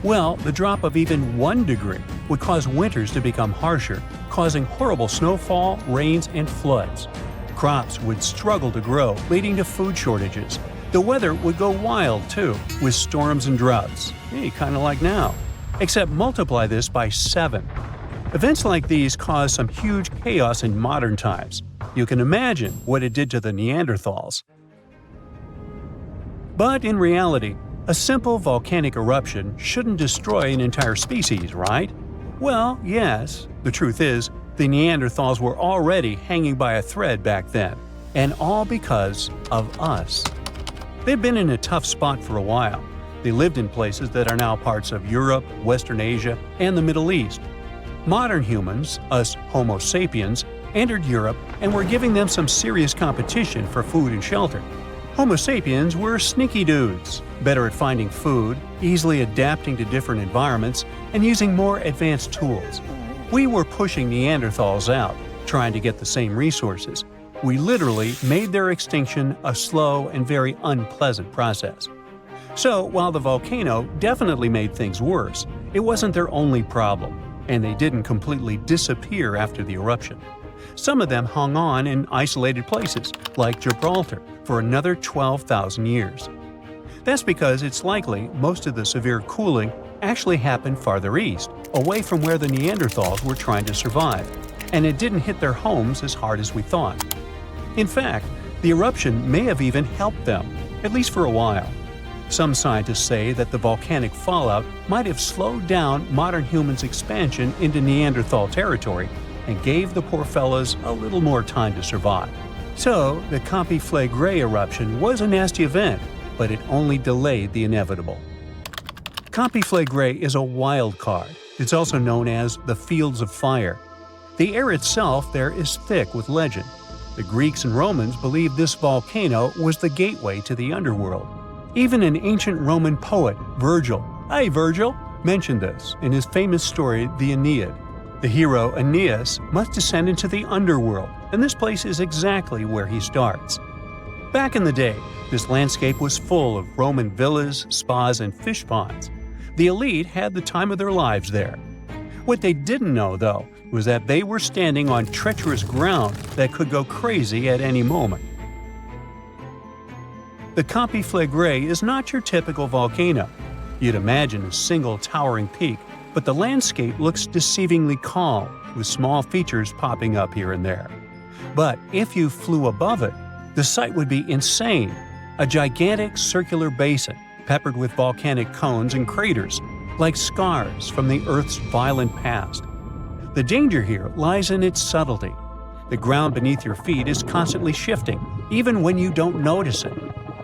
Well, the drop of even 1 degree would cause winters to become harsher, causing horrible snowfall, rains, and floods. Crops would struggle to grow, leading to food shortages. The weather would go wild, too, with storms and droughts. Hey, kind of like now. Except multiply this by 7. Events like these caused some huge chaos in modern times. You can imagine what it did to the Neanderthals. But in reality, a simple volcanic eruption shouldn't destroy an entire species, right? Well, yes. The truth is, the Neanderthals were already hanging by a thread back then, and all because of us. They've been in a tough spot for a while. They lived in places that are now parts of Europe, Western Asia, and the Middle East. Modern humans, us Homo sapiens, entered Europe and were giving them some serious competition for food and shelter. Homo sapiens were sneaky dudes, better at finding food, easily adapting to different environments, and using more advanced tools. We were pushing Neanderthals out, trying to get the same resources. We literally made their extinction a slow and very unpleasant process. So, while the volcano definitely made things worse, it wasn't their only problem, and they didn't completely disappear after the eruption. Some of them hung on in isolated places, like Gibraltar, for another 12,000 years. That's because it's likely most of the severe cooling actually happened farther east, away from where the Neanderthals were trying to survive, and it didn't hit their homes as hard as we thought. In fact, the eruption may have even helped them, at least for a while. Some scientists say that the volcanic fallout might have slowed down modern humans' expansion into Neanderthal territory and gave the poor fellas a little more time to survive. So, the Campi Flegrei eruption was a nasty event, but it only delayed the inevitable. Campi Flegrei is a wild card. It's also known as the Fields of Fire. The air itself there is thick with legend. The Greeks and Romans believed this volcano was the gateway to the underworld. Even an ancient Roman poet, Virgil, mentioned this in his famous story, the Aeneid. The hero Aeneas must descend into the underworld, and this place is exactly where he starts. Back in the day, this landscape was full of Roman villas, spas, and fish ponds. The elite had the time of their lives there. What they didn't know, though, was that they were standing on treacherous ground that could go crazy at any moment. The Campi Flegrei is not your typical volcano. You'd imagine a single towering peak, but the landscape looks deceivingly calm, with small features popping up here and there. But if you flew above it, the sight would be insane. A gigantic circular basin, peppered with volcanic cones and craters, like scars from the Earth's violent past. The danger here lies in its subtlety. The ground beneath your feet is constantly shifting, even when you don't notice it.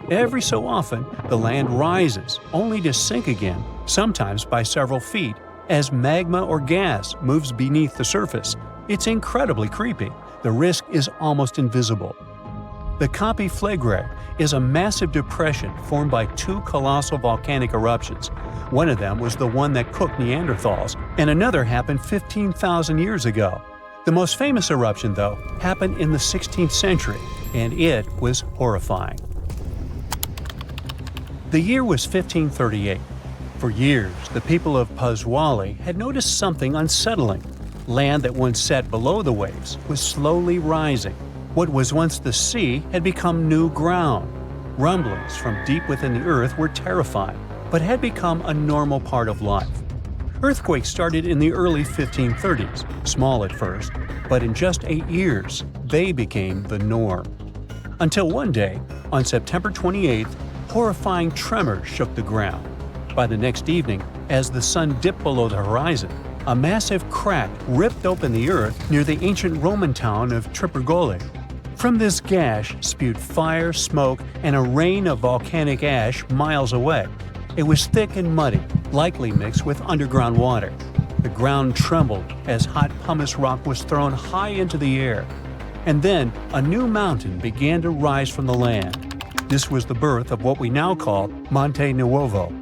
Every so often, the land rises, only to sink again, sometimes by several feet, as magma or gas moves beneath the surface. It's incredibly creepy. The risk is almost invisible. The Campi Flegrei is a massive depression formed by two colossal volcanic eruptions. One of them was the one that cooked Neanderthals, and another happened 15,000 years ago. The most famous eruption, though, happened in the 16th century, and it was horrifying. The year was 1538. For years, the people of Paswali had noticed something unsettling. Land that once sat below the waves was slowly rising. What was once the sea had become new ground. Rumblings from deep within the earth were terrifying, but had become a normal part of life. Earthquakes started in the early 1530s, small at first, but in just 8 years, they became the norm. Until one day, on September 28th, horrifying tremors shook the ground. By the next evening, as the sun dipped below the horizon, a massive crack ripped open the earth near the ancient Roman town of Tripergoli. From this gash spewed fire, smoke, and a rain of volcanic ash miles away. It was thick and muddy, likely mixed with underground water. The ground trembled as hot pumice rock was thrown high into the air. And then a new mountain began to rise from the land. This was the birth of what we now call Monte Nuovo.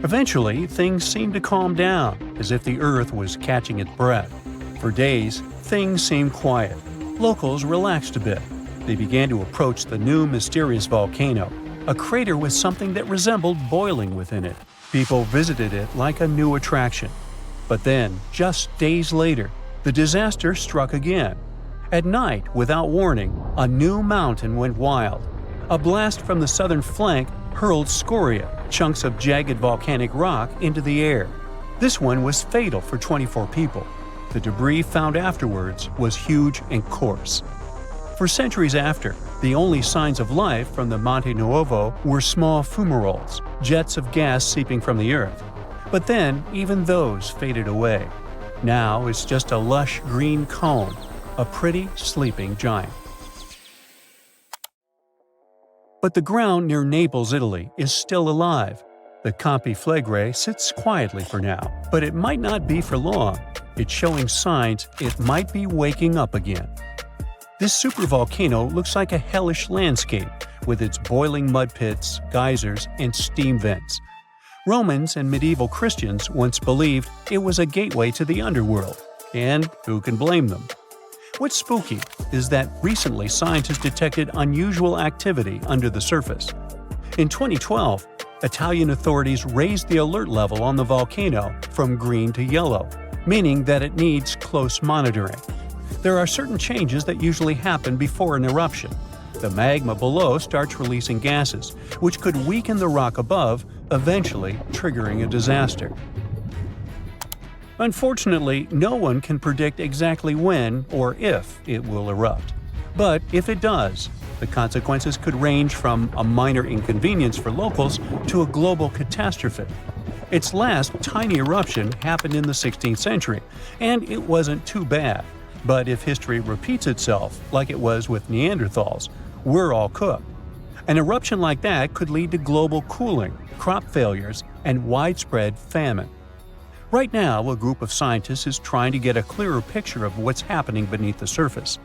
Eventually, things seemed to calm down, as if the earth was catching its breath. For days, things seemed quiet. Locals relaxed a bit. They began to approach the new mysterious volcano, a crater with something that resembled boiling within it. People visited it like a new attraction. But then, just days later, the disaster struck again. At night, without warning, a new mountain went wild. A blast from the southern flank hurled scoria, chunks of jagged volcanic rock, into the air. This one was fatal for 24 people. The debris found afterwards was huge and coarse. For centuries after, the only signs of life from the Monte Nuovo were small fumaroles, jets of gas seeping from the earth. But then, even those faded away. Now it's just a lush green cone, a pretty sleeping giant. But the ground near Naples, Italy, is still alive. The Campi Flegrei sits quietly for now, but it might not be for long. It's showing signs it might be waking up again. This supervolcano looks like a hellish landscape, with its boiling mud pits, geysers, and steam vents. Romans and medieval Christians once believed it was a gateway to the underworld, and who can blame them? What's spooky is that recently scientists detected unusual activity under the surface. In 2012, Italian authorities raised the alert level on the volcano from green to yellow, meaning that it needs close monitoring. There are certain changes that usually happen before an eruption. The magma below starts releasing gases, which could weaken the rock above, eventually triggering a disaster. Unfortunately, no one can predict exactly when or if it will erupt. But if it does, the consequences could range from a minor inconvenience for locals to a global catastrophe. Its last tiny eruption happened in the 16th century, and it wasn't too bad. But if history repeats itself, like it was with Neanderthals, we're all cooked. An eruption like that could lead to global cooling, crop failures, and widespread famine. Right now, a group of scientists is trying to get a clearer picture of what's happening beneath the surface.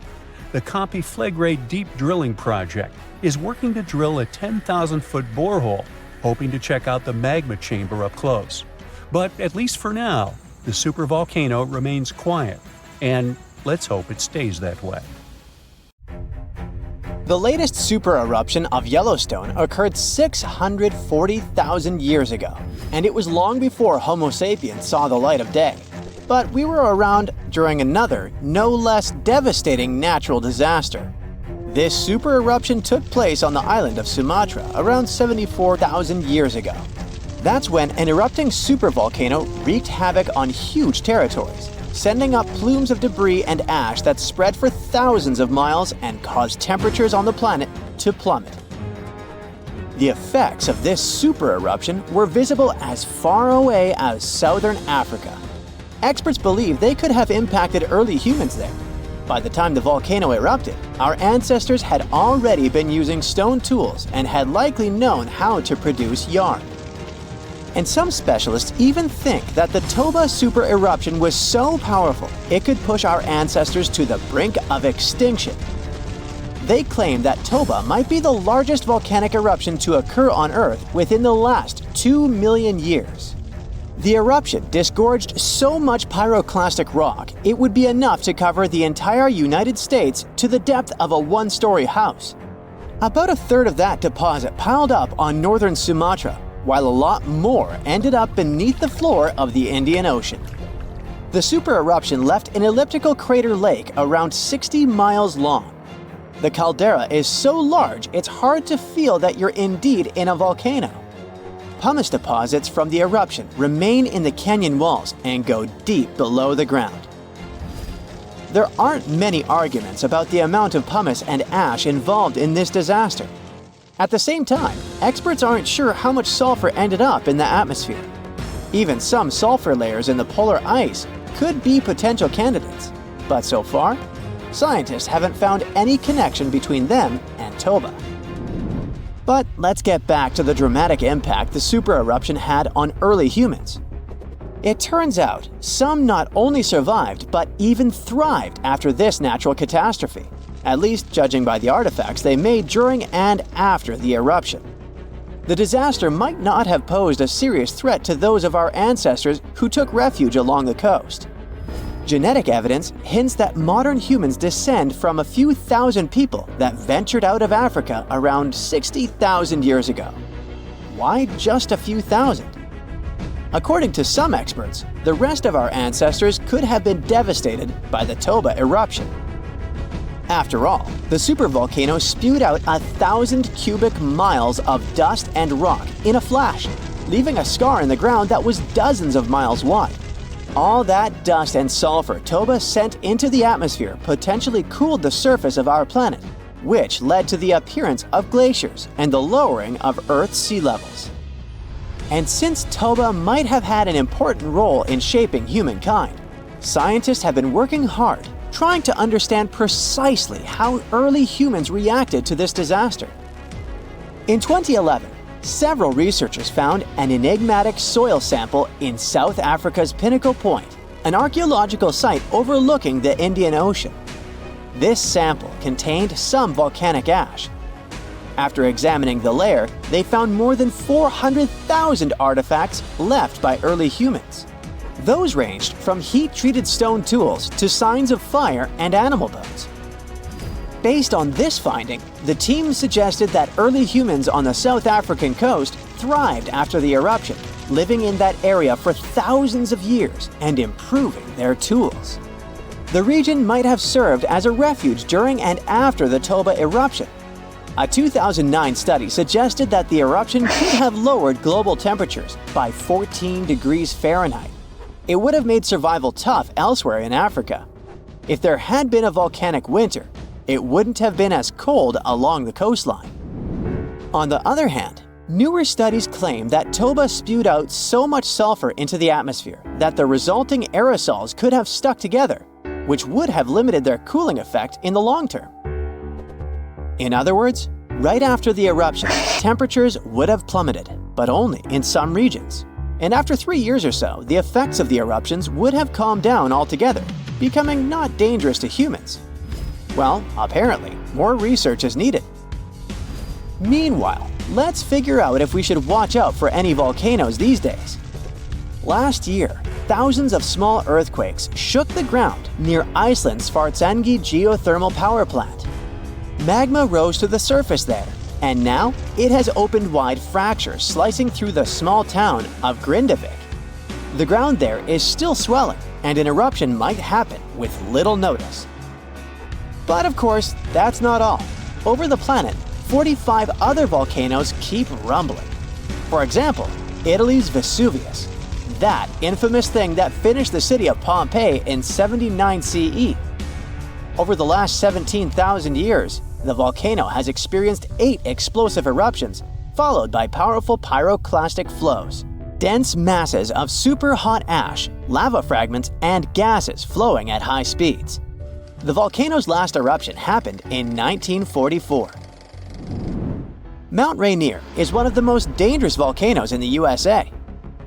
The Campi Flegrei Deep Drilling Project is working to drill a 10,000-foot borehole, hoping to check out the magma chamber up close. But at least for now, the supervolcano remains quiet, and let's hope it stays that way. The latest super eruption of Yellowstone occurred 640,000 years ago, and it was long before Homo sapiens saw the light of day. But we were around during another, no less devastating natural disaster. This super eruption took place on the island of Sumatra around 74,000 years ago. That's when an erupting supervolcano wreaked havoc on huge territories, sending up plumes of debris and ash that spread for thousands of miles and caused temperatures on the planet to plummet. The effects of this super eruption were visible as far away as southern Africa. Experts believe they could have impacted early humans there. By the time the volcano erupted, our ancestors had already been using stone tools and had likely known how to produce yarn. And some specialists even think that the Toba super eruption was so powerful it could push our ancestors to the brink of extinction. They claim that Toba might be the largest volcanic eruption to occur on Earth within the last 2 million years. The eruption disgorged so much pyroclastic rock it would be enough to cover the entire United States to the depth of a one-story house. About a third of that deposit piled up on northern Sumatra, while a lot more ended up beneath the floor of the Indian Ocean. The super eruption left an elliptical crater lake around 60 miles long. The caldera is so large it's hard to feel that you're indeed in a volcano. Pumice deposits from the eruption remain in the canyon walls and go deep below the ground. There aren't many arguments about the amount of pumice and ash involved in this disaster. At the same time, experts aren't sure how much sulfur ended up in the atmosphere. Even some sulfur layers in the polar ice could be potential candidates, but so far, scientists haven't found any connection between them and Toba. But let's get back to the dramatic impact the super eruption had on early humans. It turns out some not only survived but even thrived after this natural catastrophe, at least judging by the artifacts they made during and after the eruption. The disaster might not have posed a serious threat to those of our ancestors who took refuge along the coast. Genetic evidence hints that modern humans descend from a few thousand people that ventured out of Africa around 60,000 years ago. Why just a few thousand? According to some experts, the rest of our ancestors could have been devastated by the Toba eruption. After all, the supervolcano spewed out 1,000 cubic miles of dust and rock in a flash, leaving a scar in the ground that was dozens of miles wide. All that dust and sulfur Toba sent into the atmosphere potentially cooled the surface of our planet, which led to the appearance of glaciers and the lowering of Earth's sea levels. And since Toba might have had an important role in shaping humankind, scientists have been working hard trying to understand precisely how early humans reacted to this disaster. In 2011, several researchers found an enigmatic soil sample in South Africa's Pinnacle Point, an archaeological site overlooking the Indian Ocean. This sample contained some volcanic ash. After examining the layer, they found more than 400,000 artifacts left by early humans. Those ranged from heat-treated stone tools to signs of fire and animal bones. Based on this finding, the team suggested that early humans on the South African coast thrived after the eruption, living in that area for thousands of years and improving their tools. The region might have served as a refuge during and after the Toba eruption. A 2009 study suggested that the eruption could have lowered global temperatures by 14 degrees Fahrenheit. It would have made survival tough elsewhere in Africa. If there had been a volcanic winter, it wouldn't have been as cold along the coastline. On the other hand, newer studies claim that Toba spewed out so much sulfur into the atmosphere that the resulting aerosols could have stuck together, which would have limited their cooling effect in the long term. In other words, right after the eruption, temperatures would have plummeted, but only in some regions. And after 3 years or so, the effects of the eruptions would have calmed down altogether, becoming not dangerous to humans. Well, apparently, more research is needed. Meanwhile, let's figure out if we should watch out for any volcanoes these days. Last year, thousands of small earthquakes shook the ground near Iceland's Svartsengi geothermal power plant. Magma rose to the surface there, and now it has opened wide fractures slicing through the small town of Grindavik. The ground there is still swelling, and an eruption might happen with little notice. But of course, that's not all. Over the planet, 45 other volcanoes keep rumbling. For example, Italy's Vesuvius, that infamous thing that finished the city of Pompeii in 79 CE. Over the last 17,000 years, the volcano has experienced 8 explosive eruptions, followed by powerful pyroclastic flows. Dense masses of super hot ash, lava fragments, and gases flowing at high speeds. The volcano's last eruption happened in 1944. Mount Rainier is one of the most dangerous volcanoes in the USA.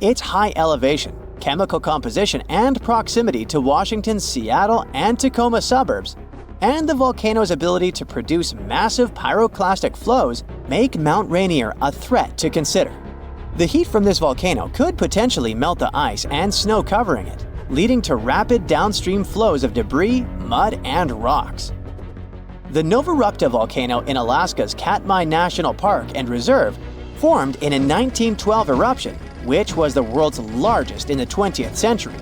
Its high elevation, chemical composition, and proximity to Washington's Seattle and Tacoma suburbs, and the volcano's ability to produce massive pyroclastic flows make Mount Rainier a threat to consider. The heat from this volcano could potentially melt the ice and snow covering it, leading to rapid downstream flows of debris, mud, and rocks. The Novarupta volcano in Alaska's Katmai National Park and Reserve formed in a 1912 eruption, which was the world's largest in the 20th century.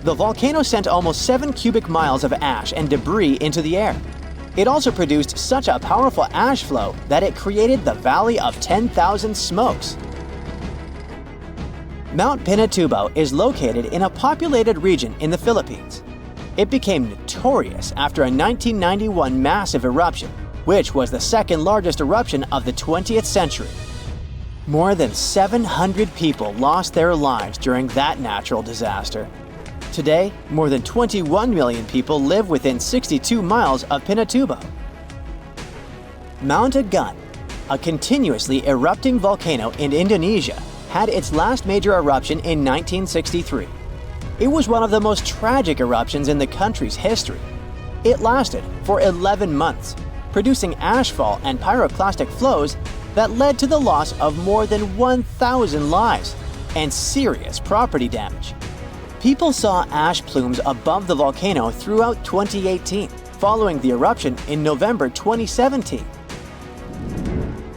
The volcano sent almost 7 cubic miles of ash and debris into the air. It also produced such a powerful ash flow that it created the Valley of 10,000 Smokes. Mount Pinatubo is located in a populated region in the Philippines. It became notorious after a 1991 massive eruption, which was the second largest eruption of the 20th century. More than 700 people lost their lives during that natural disaster. Today, more than 21 million people live within 62 miles of Pinatubo. Mount Agun, a continuously erupting volcano in Indonesia, had its last major eruption in 1963. It was one of the most tragic eruptions in the country's history. It lasted for 11 months, producing ashfall and pyroclastic flows that led to the loss of more than 1,000 lives and serious property damage. People saw ash plumes above the volcano throughout 2018, following the eruption in November 2017.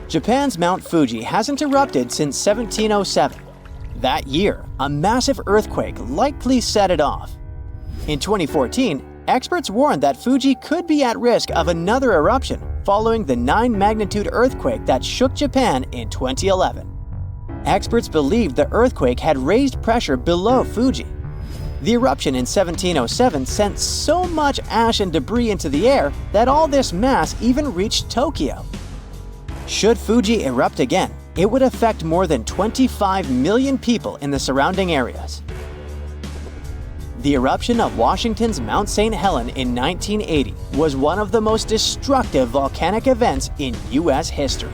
Japan's Mount Fuji hasn't erupted since 1707. That year, a massive earthquake likely set it off. In 2014, experts warned that Fuji could be at risk of another eruption following the 9-magnitude earthquake that shook Japan in 2011. Experts believed the earthquake had raised pressure below Fuji. The eruption in 1707 sent so much ash and debris into the air that all this mass even reached Tokyo. Should Fuji erupt again, it would affect more than 25 million people in the surrounding areas. The eruption of Washington's Mount St. Helens in 1980 was one of the most destructive volcanic events in U.S. history.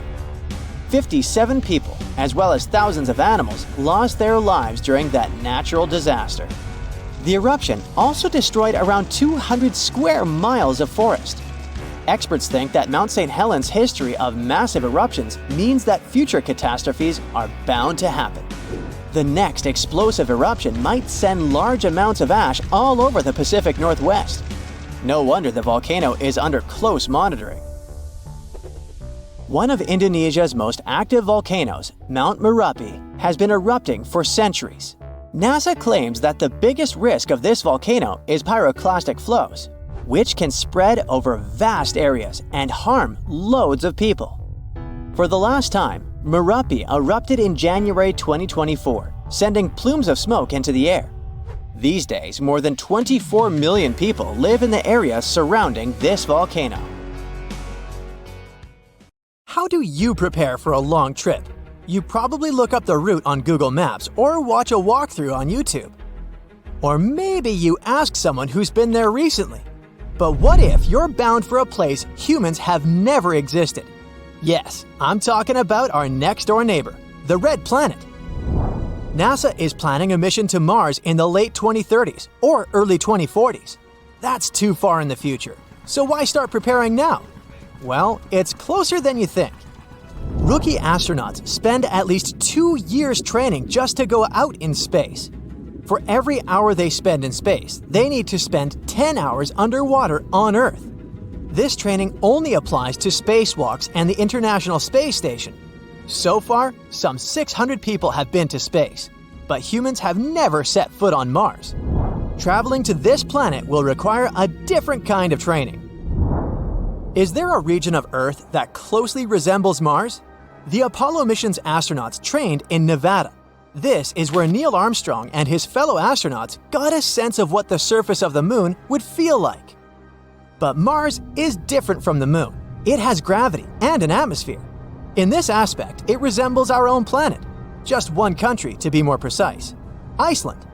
57 people, as well as thousands of animals, lost their lives during that natural disaster. The eruption also destroyed around 200 square miles of forest. Experts think that Mount St. Helens' history of massive eruptions means that future catastrophes are bound to happen. The next explosive eruption might send large amounts of ash all over the Pacific Northwest. No wonder the volcano is under close monitoring. One of Indonesia's most active volcanoes, Mount Merapi, has been erupting for centuries. NASA claims that the biggest risk of this volcano is pyroclastic flows, which can spread over vast areas and harm loads of people. For the last time, Merapi erupted in January 2024, sending plumes of smoke into the air. These days, more than 24 million people live in the area surrounding this volcano. How do you prepare for a long trip? You probably look up the route on Google Maps or watch a walkthrough on YouTube. Or maybe you ask someone who's been there recently. But what if you're bound for a place humans have never existed? Yes, I'm talking about our next-door neighbor, the Red Planet. NASA is planning a mission to Mars in the late 2030s or early 2040s. That's too far in the future, so why start preparing now? Well, it's closer than you think. Rookie astronauts spend at least 2 years training just to go out in space. For every hour they spend in space, they need to spend 10 hours underwater on Earth. This training only applies to spacewalks and the International Space Station. So far, some 600 people have been to space, but humans have never set foot on Mars. Traveling to this planet will require a different kind of training. Is there a region of Earth that closely resembles Mars? The Apollo mission's astronauts trained in Nevada. This is where Neil Armstrong and his fellow astronauts got a sense of what the surface of the moon would feel like. But Mars is different from the moon. It has gravity and an atmosphere. In this aspect, it resembles our own planet. Just one country, to be more precise: Iceland.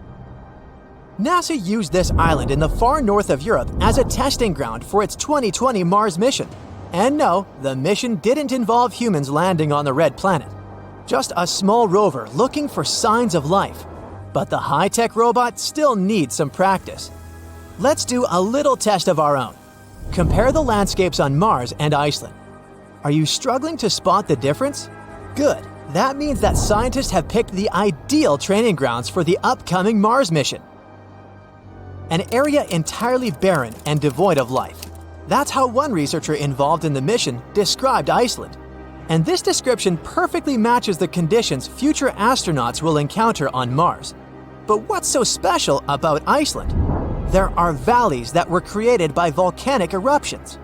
NASA used this island in the far north of Europe as a testing ground for its 2020 Mars mission. And no, the mission didn't involve humans landing on the Red Planet. Just a small rover looking for signs of life. But the high-tech robot still needs some practice. Let's do a little test of our own. Compare the landscapes on Mars and Iceland. Are you struggling to spot the difference? Good. That means that scientists have picked the ideal training grounds for the upcoming Mars mission. An area entirely barren and devoid of life. That's how one researcher involved in the mission described Iceland. And this description perfectly matches the conditions future astronauts will encounter on Mars. But what's so special about Iceland? There are valleys that were created by volcanic eruptions.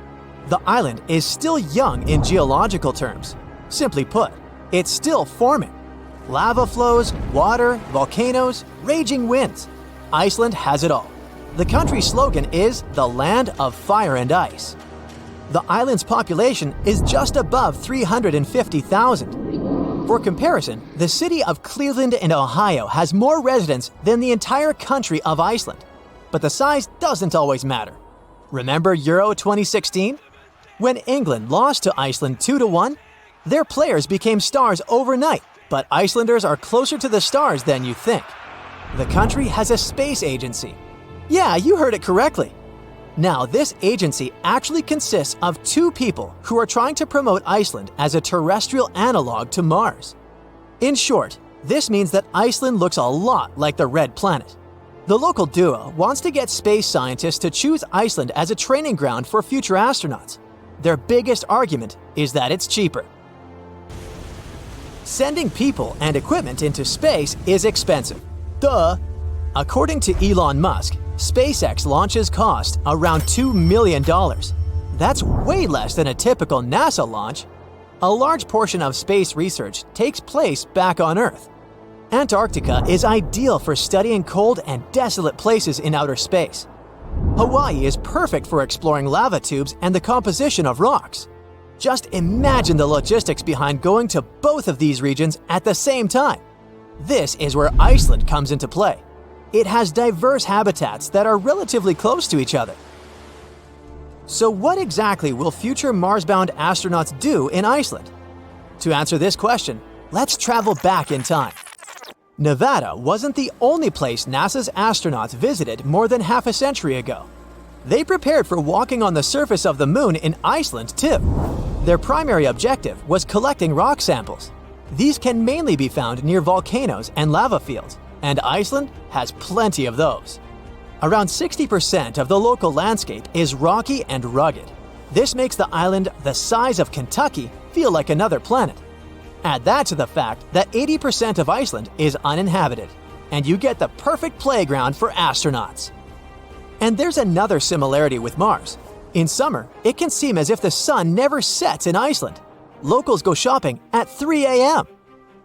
The island is still young in geological terms. Simply put, it's still forming. Lava flows, water, volcanoes, raging winds. Iceland has it all. The country's slogan is the land of fire and ice. The island's population is just above 350,000. For comparison, the city of Cleveland in Ohio has more residents than the entire country of Iceland. But the size doesn't always matter. Remember Euro 2016? When England lost to Iceland 2-1, their players became stars overnight, but Icelanders are closer to the stars than you think. The country has a space agency. Yeah, you heard it correctly. Now, this agency actually consists of 2 people who are trying to promote Iceland as a terrestrial analog to Mars. In short, this means that Iceland looks a lot like the Red Planet. The local duo wants to get space scientists to choose Iceland as a training ground for future astronauts. Their biggest argument is that it's cheaper. Sending people and equipment into space is expensive. Duh! According to Elon Musk, SpaceX launches cost around $2 million. That's way less than a typical NASA launch. A large portion of space research takes place back on Earth. Antarctica is ideal for studying cold and desolate places in outer space. Hawaii is perfect for exploring lava tubes and the composition of rocks. Just imagine the logistics behind going to both of these regions at the same time. This is where Iceland comes into play. It has diverse habitats that are relatively close to each other. So what exactly will future Mars-bound astronauts do in Iceland? To answer this question, let's travel back in time. Nevada wasn't the only place NASA's astronauts visited more than half a century ago. They prepared for walking on the surface of the moon in Iceland too. Their primary objective was collecting rock samples. These can mainly be found near volcanoes and lava fields, and Iceland has plenty of those. Around 60% of the local landscape is rocky and rugged. This makes the island the size of Kentucky feel like another planet. Add that to the fact that 80% of Iceland is uninhabited, and you get the perfect playground for astronauts. And there's another similarity with Mars. In summer, it can seem as if the sun never sets in Iceland. Locals go shopping at 3 a.m.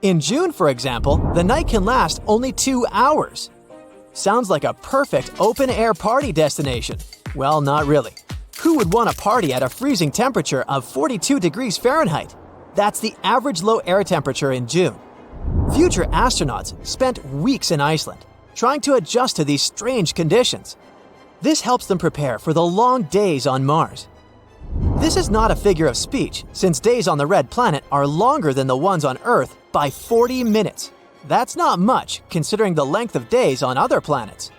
In June, for example, the night can last only 2 hours. Sounds like a perfect open-air party destination. Well, not really. Who would want to party at a freezing temperature of 42 degrees Fahrenheit? That's the average low air temperature in June. Future astronauts spent weeks in Iceland, trying to adjust to these strange conditions. This helps them prepare for the long days on Mars. This is not a figure of speech, since days on the red planet are longer than the ones on Earth by 40 minutes. That's not much, considering the length of days on other planets.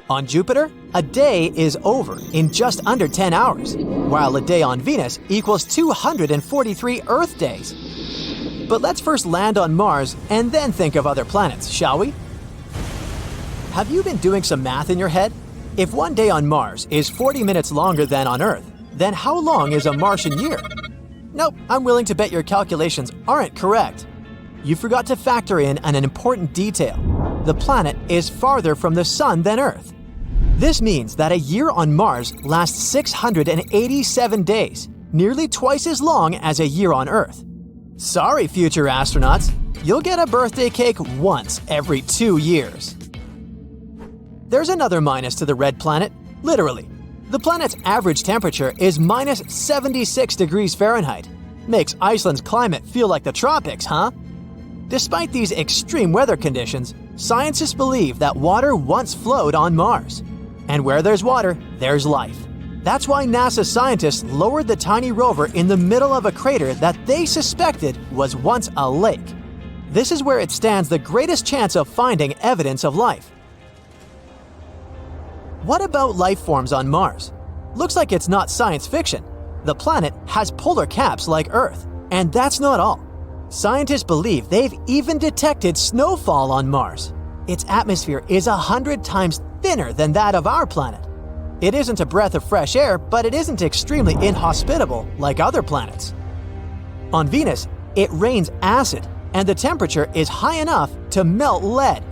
On Jupiter, a day is over in just under 10 hours, while a day on Venus equals 243 Earth days. But let's first land on Mars and then think of other planets, shall we? Have you been doing some math in your head? If one day on Mars is 40 minutes longer than on Earth, then how long is a Martian year? Nope, I'm willing to bet your calculations aren't correct. You forgot to factor in an important detail. The planet is farther from the Sun than Earth. This means that a year on Mars lasts 687 days, nearly twice as long as a year on Earth. Sorry, future astronauts, you'll get a birthday cake once every 2 years. There's another minus to the red planet, literally. The planet's average temperature is minus 76 degrees Fahrenheit. Makes Iceland's climate feel like the tropics, huh? Despite these extreme weather conditions, scientists believe that water once flowed on Mars. And where there's water, there's life. That's why NASA scientists lowered the tiny rover in the middle of a crater that they suspected was once a lake. This is where it stands the greatest chance of finding evidence of life. What about life forms on Mars? Looks like it's not science fiction. The planet has polar caps like Earth, and that's not all. Scientists believe they've even detected snowfall on Mars. Its atmosphere is 100 times thinner than that of our planet. It isn't a breath of fresh air, but it isn't extremely inhospitable like other planets. On Venus, it rains acid, and the temperature is high enough to melt lead.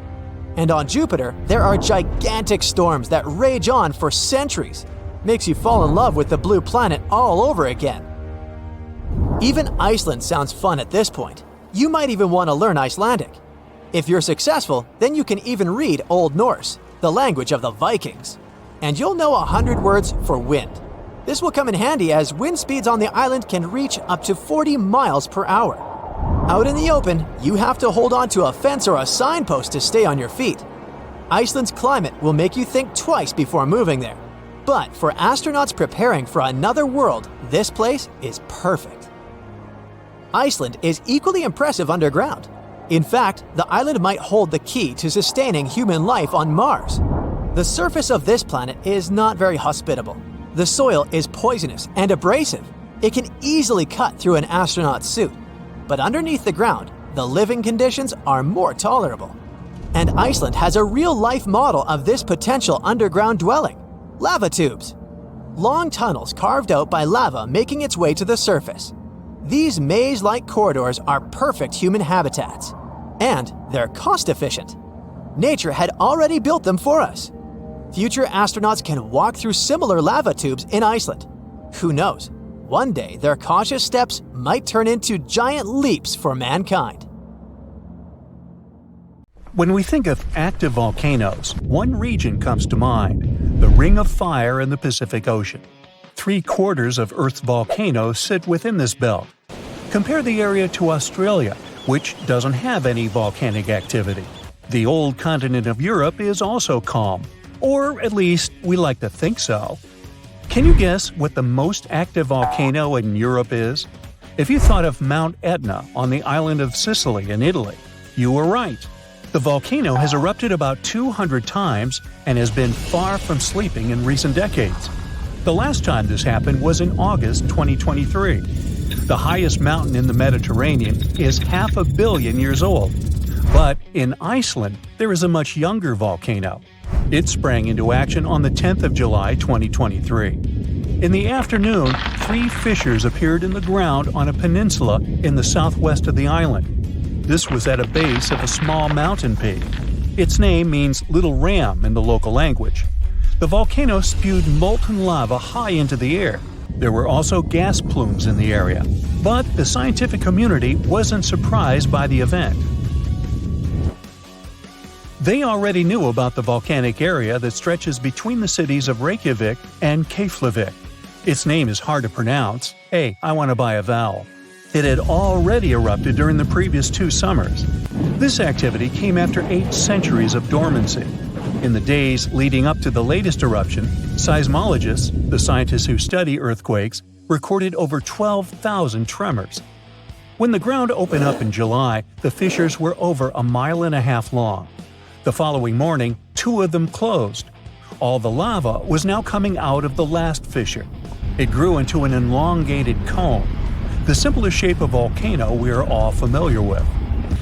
And on Jupiter, there are gigantic storms that rage on for centuries. Makes you fall in love with the blue planet all over again. Even Iceland sounds fun at this point. You might even want to learn Icelandic. If you're successful, then you can even read Old Norse, the language of the Vikings. And you'll know 100 words for wind. This will come in handy as wind speeds on the island can reach up to 40 miles per hour. Out in the open, you have to hold on to a fence or a signpost to stay on your feet. Iceland's climate will make you think twice before moving there. But for astronauts preparing for another world, this place is perfect. Iceland is equally impressive underground. In fact, the island might hold the key to sustaining human life on Mars. The surface of this planet is not very hospitable. The soil is poisonous and abrasive. It can easily cut through an astronaut's suit. But underneath the ground, the living conditions are more tolerable. And Iceland has a real-life model of this potential underground dwelling: lava tubes. Long tunnels carved out by lava making its way to the surface. These maze-like corridors are perfect human habitats. And they're cost-efficient. Nature had already built them for us. Future astronauts can walk through similar lava tubes in Iceland. Who knows? One day, their cautious steps might turn into giant leaps for mankind. When we think of active volcanoes, one region comes to mind: the Ring of Fire in the Pacific Ocean. 3/4 of Earth's volcanoes sit within this belt. Compare the area to Australia, which doesn't have any volcanic activity. The old continent of Europe is also calm, or at least we like to think so. Can you guess what the most active volcano in Europe is? If you thought of Mount Etna on the island of Sicily in Italy, you were right. The volcano has erupted about 200 times and has been far from sleeping in recent decades. The last time this happened was in August 2023. The highest mountain in the Mediterranean is 500 million years old. But in Iceland, there is a much younger volcano. It sprang into action on the 10th of July 2023. In the afternoon, 3 fissures appeared in the ground on a peninsula in the southwest of the island. This was at a base of a small mountain peak. Its name means Little Ram in the local language. The volcano spewed molten lava high into the air. There were also gas plumes in the area. But the scientific community wasn't surprised by the event. They already knew about the volcanic area that stretches between the cities of Reykjavik and Keflavik. Its name is hard to pronounce. Hey, I want to buy a vowel. It had already erupted during the previous 2 summers. This activity came after 8 centuries of dormancy. In the days leading up to the latest eruption, seismologists, the scientists who study earthquakes, recorded over 12,000 tremors. When the ground opened up in July, the fissures were over 1.5 miles long. The following morning, 2 of them closed. All the lava was now coming out of the last fissure. It grew into an elongated cone, the simplest shape of volcano we are all familiar with.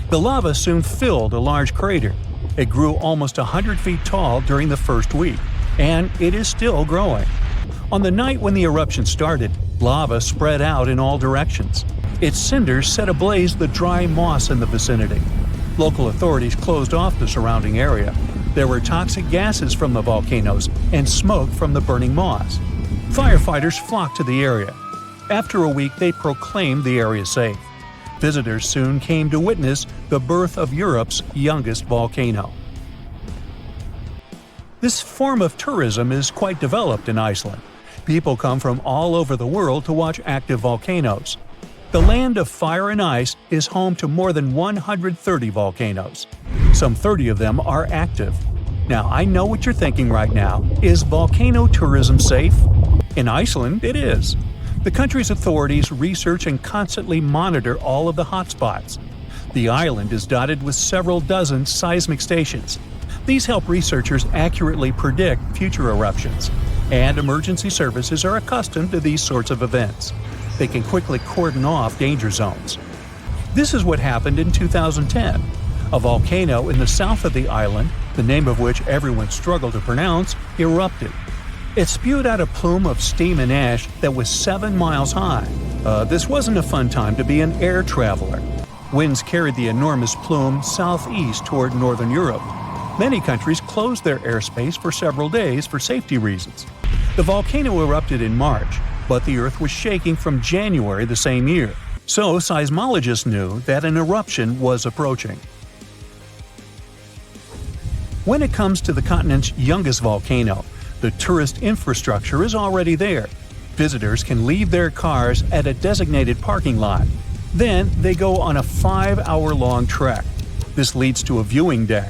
The lava soon filled a large crater. It grew almost 100 feet tall during the first week, and it is still growing. On the night when the eruption started, lava spread out in all directions. Its cinders set ablaze the dry moss in the vicinity. Local authorities closed off the surrounding area. There were toxic gases from the volcanoes and smoke from the burning moss. Firefighters flocked to the area. After a week, they proclaimed the area safe. Visitors soon came to witness the birth of Europe's youngest volcano. This form of tourism is quite developed in Iceland. People come from all over the world to watch active volcanoes. The land of fire and ice is home to more than 130 volcanoes. Some 30 of them are active. Now, I know what you're thinking right now. Is volcano tourism safe? In Iceland, it is. The country's authorities research and constantly monitor all of the hotspots. The island is dotted with several dozen seismic stations. These help researchers accurately predict future eruptions, and emergency services are accustomed to these sorts of events. They can quickly cordon off danger zones. This is what happened in 2010. A volcano in the south of the island, the name of which everyone struggled to pronounce, erupted. It spewed out a plume of steam and ash that was 7 miles high. This wasn't a fun time to be an air traveler. Winds carried the enormous plume southeast toward northern Europe. Many countries closed their airspace for several days for safety reasons. The volcano erupted in March, but the Earth was shaking from January the same year, so seismologists knew that an eruption was approaching. When it comes to the continent's youngest volcano, the tourist infrastructure is already there. Visitors can leave their cars at a designated parking lot. Then they go on a 5-hour-long trek. This leads to a viewing deck.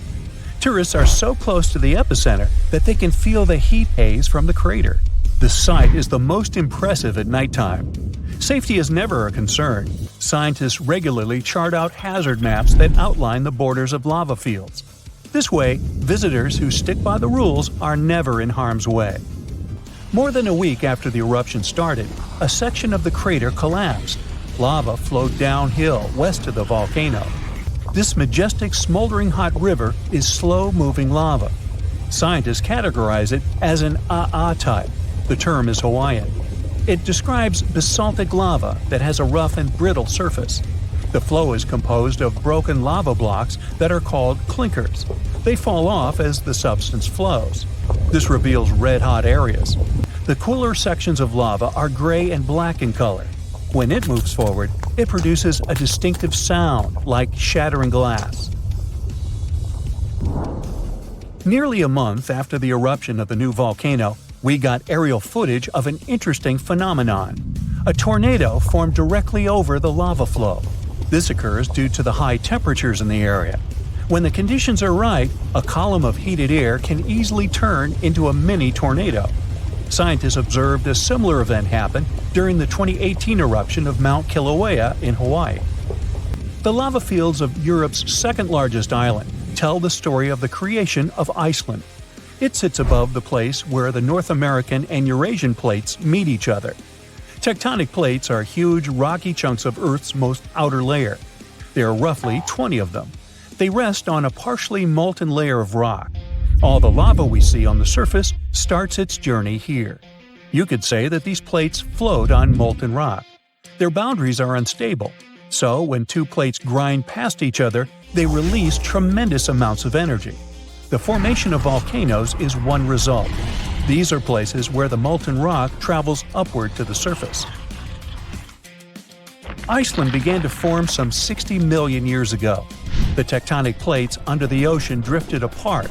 Tourists are so close to the epicenter that they can feel the heat haze from the crater. The sight is the most impressive at nighttime. Safety is never a concern. Scientists regularly chart out hazard maps that outline the borders of lava fields. This way, visitors who stick by the rules are never in harm's way. More than a week after the eruption started, a section of the crater collapsed. Lava flowed downhill west of the volcano. This majestic smoldering hot river is slow-moving lava. Scientists categorize it as an AA type. The term is Hawaiian. It describes basaltic lava that has a rough and brittle surface. The flow is composed of broken lava blocks that are called clinkers. They fall off as the substance flows. This reveals red-hot areas. The cooler sections of lava are gray and black in color. When it moves forward, it produces a distinctive sound like shattering glass. Nearly a month after the eruption of the new volcano, we got aerial footage of an interesting phenomenon. A tornado formed directly over the lava flow. This occurs due to the high temperatures in the area. When the conditions are right, a column of heated air can easily turn into a mini tornado. Scientists observed a similar event happen during the 2018 eruption of Mount Kilauea in Hawaii. The lava fields of Europe's second-largest island tell the story of the creation of Iceland. It sits above the place where the North American and Eurasian plates meet each other. Tectonic plates are huge, rocky chunks of Earth's most outer layer. There are roughly 20 of them. They rest on a partially molten layer of rock. All the lava we see on the surface starts its journey here. You could say that these plates float on molten rock. Their boundaries are unstable, so when two plates grind past each other, they release tremendous amounts of energy. The formation of volcanoes is one result. These are places where the molten rock travels upward to the surface. Iceland began to form some 60 million years ago. The tectonic plates under the ocean drifted apart.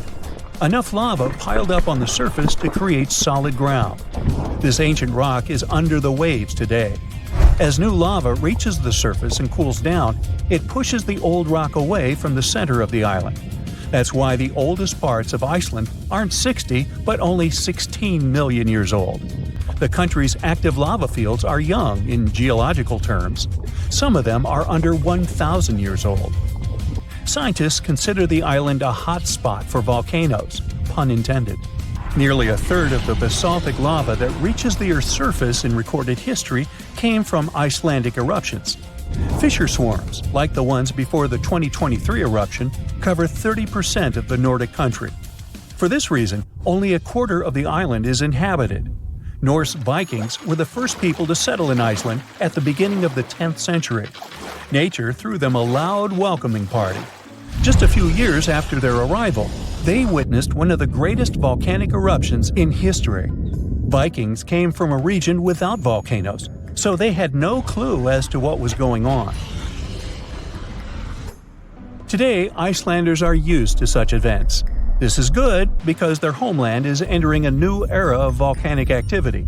Enough lava piled up on the surface to create solid ground. This ancient rock is under the waves today. As new lava reaches the surface and cools down, it pushes the old rock away from the center of the island. That's why the oldest parts of Iceland aren't 60, but only 16 million years old. The country's active lava fields are young in geological terms. Some of them are under 1,000 years old. Scientists consider the island a hotspot for volcanoes, pun intended. Nearly a third of the basaltic lava that reaches the Earth's surface in recorded history came from Icelandic eruptions. Fissure swarms, like the ones before the 2023 eruption, cover 30% of the Nordic country. For this reason, only a quarter of the island is inhabited. Norse Vikings were the first people to settle in Iceland at the beginning of the 10th century. Nature threw them a loud welcoming party. Just a few years after their arrival, they witnessed one of the greatest volcanic eruptions in history. Vikings came from a region without volcanoes, so they had no clue as to what was going on. Today, Icelanders are used to such events. This is good because their homeland is entering a new era of volcanic activity.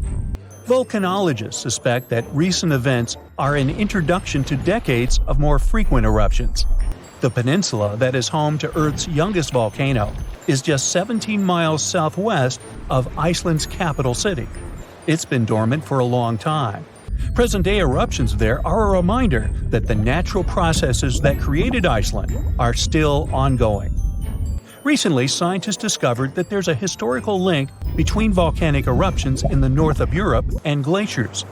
Volcanologists suspect that recent events are an introduction to decades of more frequent eruptions. The peninsula that is home to Earth's youngest volcano is just 17 miles southwest of Iceland's capital city. It's been dormant for a long time. Present-day eruptions there are a reminder that the natural processes that created Iceland are still ongoing. Recently, scientists discovered that there's a historical link between volcanic eruptions in the north of Europe and glaciers.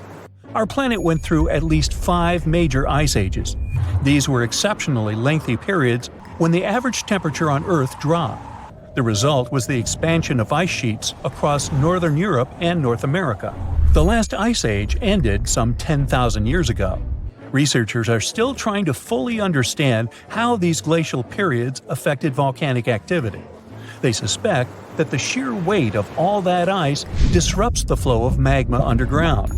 Our planet went through at least 5 major ice ages. These were exceptionally lengthy periods when the average temperature on Earth dropped. The result was the expansion of ice sheets across northern Europe and North America. The last ice age ended some 10,000 years ago. Researchers are still trying to fully understand how these glacial periods affected volcanic activity. They suspect that the sheer weight of all that ice disrupts the flow of magma underground.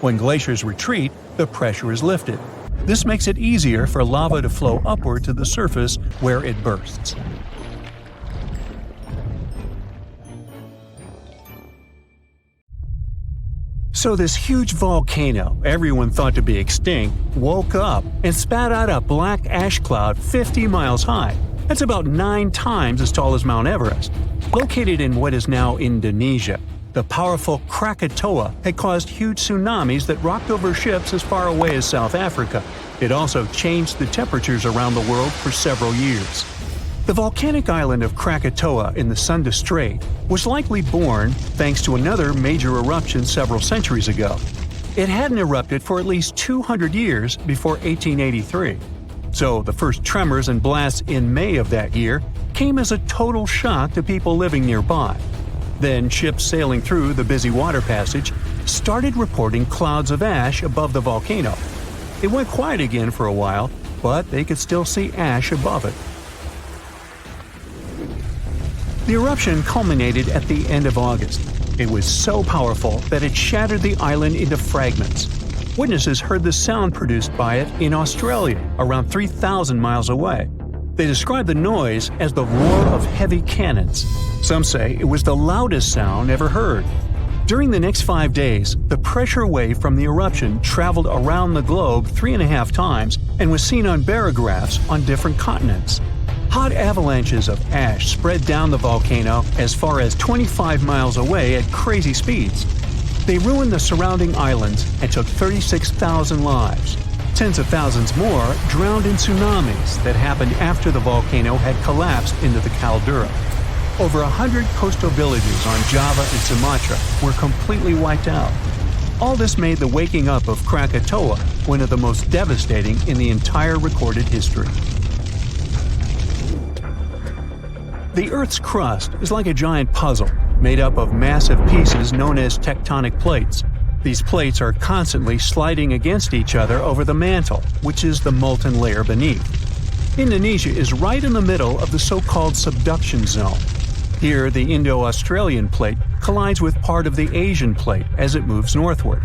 When glaciers retreat, the pressure is lifted. This makes it easier for lava to flow upward to the surface where it bursts. So this huge volcano, everyone thought to be extinct, woke up and spat out a black ash cloud 50 miles high. That's about 9 times as tall as Mount Everest. Located in what is now Indonesia, the powerful Krakatoa had caused huge tsunamis that rocked over ships as far away as South Africa. It also changed the temperatures around the world for several years. The volcanic island of Krakatoa in the Sunda Strait was likely born thanks to another major eruption several centuries ago. It hadn't erupted for at least 200 years before 1883. So the first tremors and blasts in May of that year came as a total shock to people living nearby. Then ships sailing through the busy water passage started reporting clouds of ash above the volcano. It went quiet again for a while, but they could still see ash above it. The eruption culminated at the end of August. It was so powerful that it shattered the island into fragments. Witnesses heard the sound produced by it in Australia, around 3,000 miles away. They described the noise as the roar of heavy cannons. Some say it was the loudest sound ever heard. During the next 5 days, the pressure wave from the eruption traveled around the globe 3.5 times and was seen on barographs on different continents. Hot avalanches of ash spread down the volcano as far as 25 miles away at crazy speeds. They ruined the surrounding islands and took 36,000 lives. Tens of thousands more drowned in tsunamis that happened after the volcano had collapsed into the caldera. Over 100 coastal villages on Java and Sumatra were completely wiped out. All this made the waking up of Krakatoa one of the most devastating in the entire recorded history. The Earth's crust is like a giant puzzle, made up of massive pieces known as tectonic plates. These plates are constantly sliding against each other over the mantle, which is the molten layer beneath. Indonesia is right in the middle of the so-called subduction zone. Here, the Indo-Australian plate collides with part of the Asian plate as it moves northward.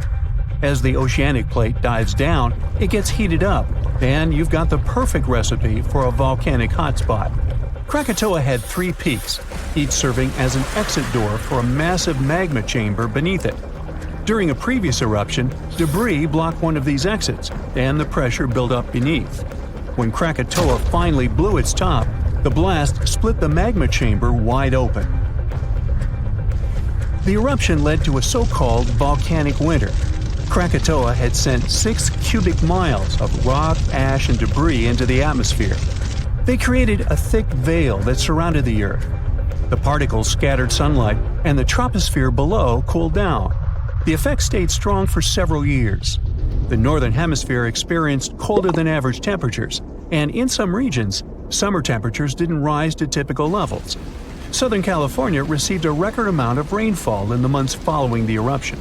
As the oceanic plate dives down, it gets heated up, and you've got the perfect recipe for a volcanic hotspot. Krakatoa had 3 peaks, each serving as an exit door for a massive magma chamber beneath it. During a previous eruption, debris blocked one of these exits, and the pressure built up beneath. When Krakatoa finally blew its top, the blast split the magma chamber wide open. The eruption led to a so-called volcanic winter. Krakatoa had sent 6 cubic miles of rock, ash, and debris into the atmosphere. They created a thick veil that surrounded the Earth. The particles scattered sunlight, and the troposphere below cooled down. The effect stayed strong for several years. The northern hemisphere experienced colder than average temperatures, and in some regions, summer temperatures didn't rise to typical levels. Southern California received a record amount of rainfall in the months following the eruption.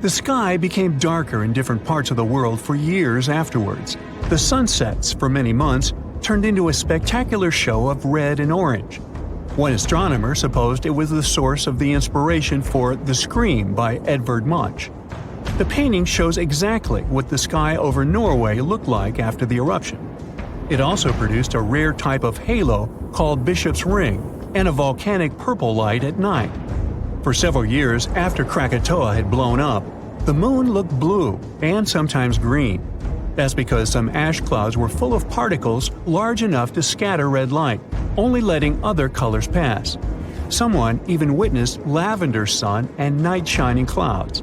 The sky became darker in different parts of the world for years afterwards. The sunsets, for many months, turned into a spectacular show of red and orange. One astronomer supposed it was the source of the inspiration for The Scream by Edvard Munch. The painting shows exactly what the sky over Norway looked like after the eruption. It also produced a rare type of halo called Bishop's Ring and a volcanic purple light at night. For several years after Krakatoa had blown up, the moon looked blue and sometimes green. That's because some ash clouds were full of particles large enough to scatter red light, only letting other colors pass. Someone even witnessed lavender sun and night-shining clouds.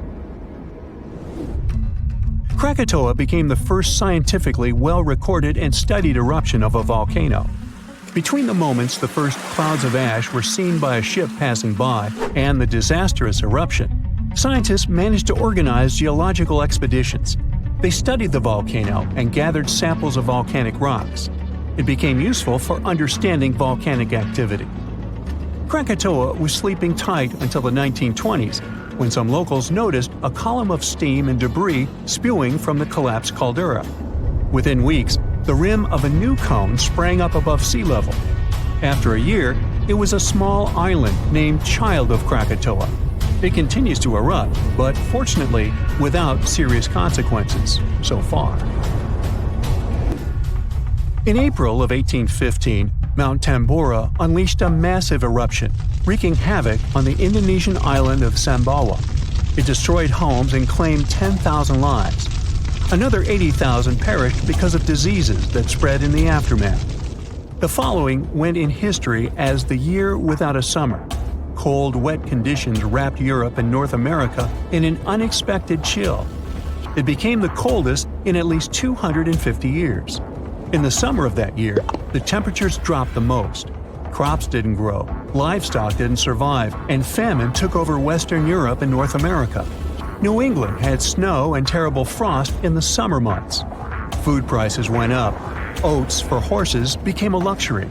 Krakatoa became the first scientifically well-recorded and studied eruption of a volcano. Between the moments the first clouds of ash were seen by a ship passing by and the disastrous eruption, scientists managed to organize geological expeditions. They studied the volcano and gathered samples of volcanic rocks. It became useful for understanding volcanic activity. Krakatoa was sleeping tight until the 1920s, when some locals noticed a column of steam and debris spewing from the collapsed caldera. Within weeks, the rim of a new cone sprang up above sea level. After a year, it was a small island named Child of Krakatoa. It continues to erupt, but fortunately without serious consequences so far. In April of 1815, Mount Tambora unleashed a massive eruption, wreaking havoc on the Indonesian island of Sumbawa. It destroyed homes and claimed 10,000 lives. Another 80,000 perished because of diseases that spread in the aftermath. The following went in history as the year without a summer. Cold, wet conditions wrapped Europe and North America in an unexpected chill. It became the coldest in at least 250 years. In the summer of that year, the temperatures dropped the most. Crops didn't grow, livestock didn't survive, and famine took over Western Europe and North America. New England had snow and terrible frost in the summer months. Food prices went up. Oats for horses became a luxury.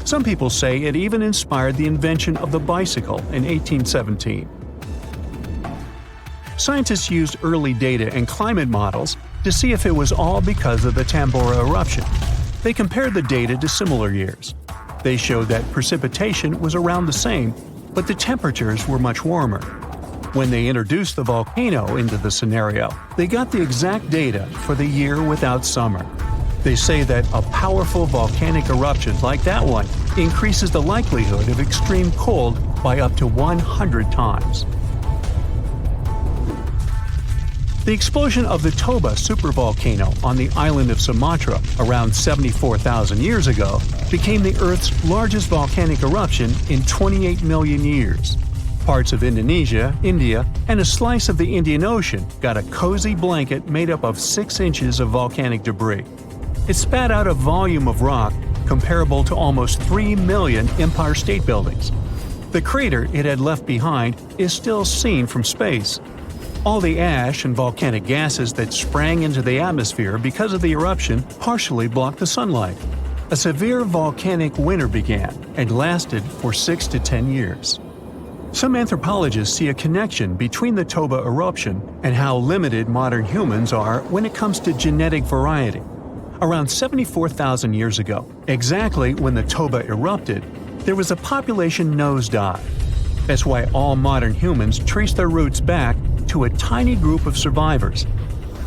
Some people say it even inspired the invention of the bicycle in 1817. Scientists used early data and climate models to see if it was all because of the Tambora eruption. They compared the data to similar years. They showed that precipitation was around the same, but the temperatures were much warmer. When they introduced the volcano into the scenario, they got the exact data for the year without summer. They say that a powerful volcanic eruption like that one increases the likelihood of extreme cold by up to 100 times. The explosion of the Toba supervolcano on the island of Sumatra around 74,000 years ago became the Earth's largest volcanic eruption in 28 million years. Parts of Indonesia, India, and a slice of the Indian Ocean got a cozy blanket made up of 6 inches of volcanic debris. It spat out a volume of rock comparable to almost 3 million Empire State Buildings. The crater it had left behind is still seen from space. All the ash and volcanic gases that sprang into the atmosphere because of the eruption partially blocked the sunlight. A severe volcanic winter began and lasted for 6 to 10 years. Some anthropologists see a connection between the Toba eruption and how limited modern humans are when it comes to genetic variety. Around 74,000 years ago, exactly when the Toba erupted, there was a population nosedive. That's why all modern humans trace their roots back to a tiny group of survivors.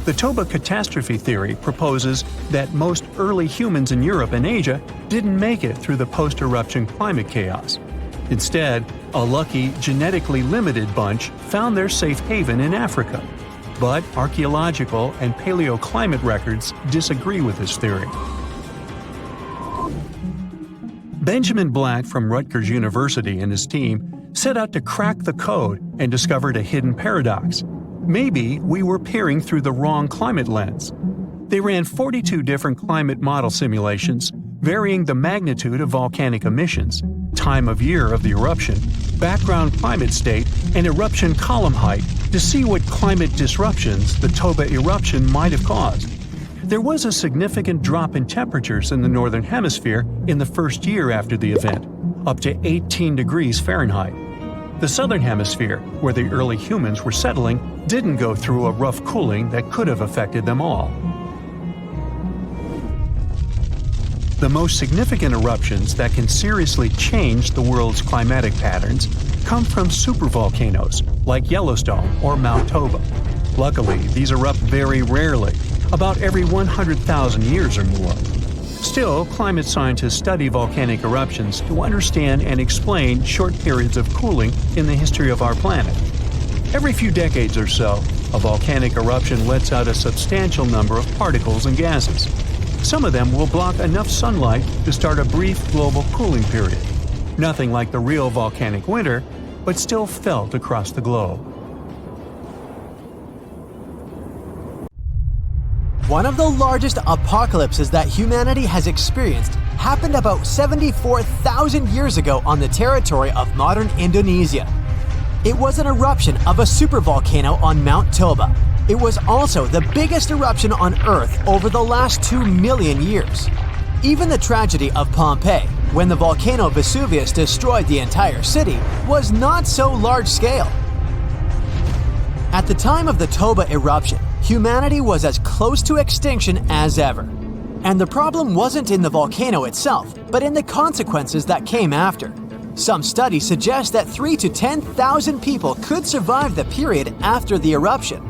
The Toba catastrophe theory proposes that most early humans in Europe and Asia didn't make it through the post-eruption climate chaos. Instead, a lucky, genetically limited bunch found their safe haven in Africa. But archaeological and paleoclimate records disagree with this theory. Benjamin Black from Rutgers University and his team set out to crack the code and discovered a hidden paradox. Maybe we were peering through the wrong climate lens. They ran 42 different climate model simulations, varying the magnitude of volcanic emissions, time of year of the eruption, background climate state, and eruption column height to see what climate disruptions the Toba eruption might have caused. There was a significant drop in temperatures in the northern hemisphere in the first year after the event, up to 18 degrees Fahrenheit. The southern hemisphere, where the early humans were settling, didn't go through a rough cooling that could have affected them all. The most significant eruptions that can seriously change the world's climatic patterns come from supervolcanoes like Yellowstone or Mount Toba. Luckily, these erupt very rarely, about every 100,000 years or more. Still, climate scientists study volcanic eruptions to understand and explain short periods of cooling in the history of our planet. Every few decades or so, a volcanic eruption lets out a substantial number of particles and gases. Some of them will block enough sunlight to start a brief global cooling period. Nothing like the real volcanic winter, but still felt across the globe. One of the largest apocalypses that humanity has experienced happened about 74,000 years ago on the territory of modern Indonesia. It was an eruption of a supervolcano on Mount Toba. It was also the biggest eruption on Earth over the last 2 million years. Even the tragedy of Pompeii, when the volcano Vesuvius destroyed the entire city, was not so large-scale. At the time of the Toba eruption, humanity was as close to extinction as ever. And the problem wasn't in the volcano itself, but in the consequences that came after. Some studies suggest that 3,000 to 10,000 people could survive the period after the eruption.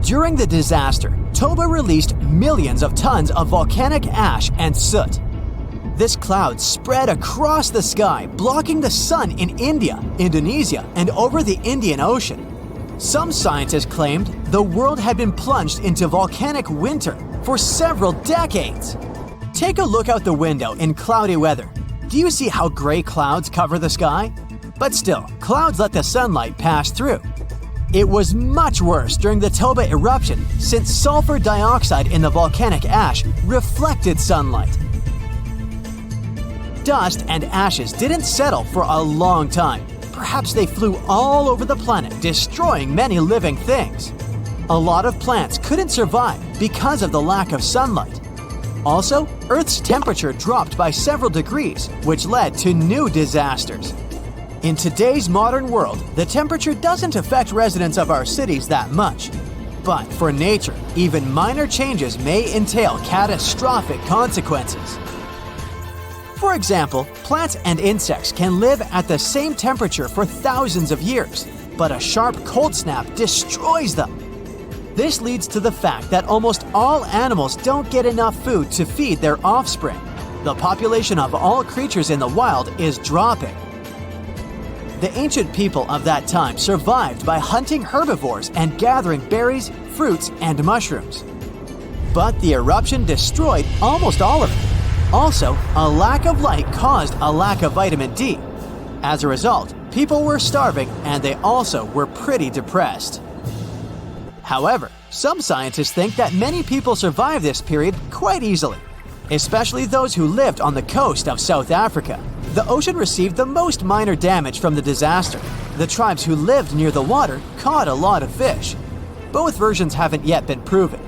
During the disaster, Toba released millions of tons of volcanic ash and soot. This cloud spread across the sky, blocking the sun in India, Indonesia, and over the Indian Ocean. Some scientists claimed the world had been plunged into volcanic winter for several decades. Take a look out the window in cloudy weather. Do you see how gray clouds cover the sky? But still, clouds let the sunlight pass through. It was much worse during the Toba eruption since sulfur dioxide in the volcanic ash reflected sunlight. Dust and ashes didn't settle for a long time. Perhaps they flew all over the planet, destroying many living things. A lot of plants couldn't survive because of the lack of sunlight. Also, Earth's temperature dropped by several degrees, which led to new disasters. In today's modern world, the temperature doesn't affect residents of our cities that much. But for nature, even minor changes may entail catastrophic consequences. For example, plants and insects can live at the same temperature for thousands of years, but a sharp cold snap destroys them. This leads to the fact that almost all animals don't get enough food to feed their offspring. The population of all creatures in the wild is dropping. The ancient people of that time survived by hunting herbivores and gathering berries, fruits, and mushrooms. But the eruption destroyed almost all of it. Also, a lack of light caused a lack of vitamin D. As a result, People were starving, and they also were pretty depressed. However, some scientists think that many people survived this period quite easily, especially those who lived on the coast of South Africa. The ocean received the most minor damage from the disaster. The tribes who lived near the water caught a lot of fish. Both versions haven't yet been proven.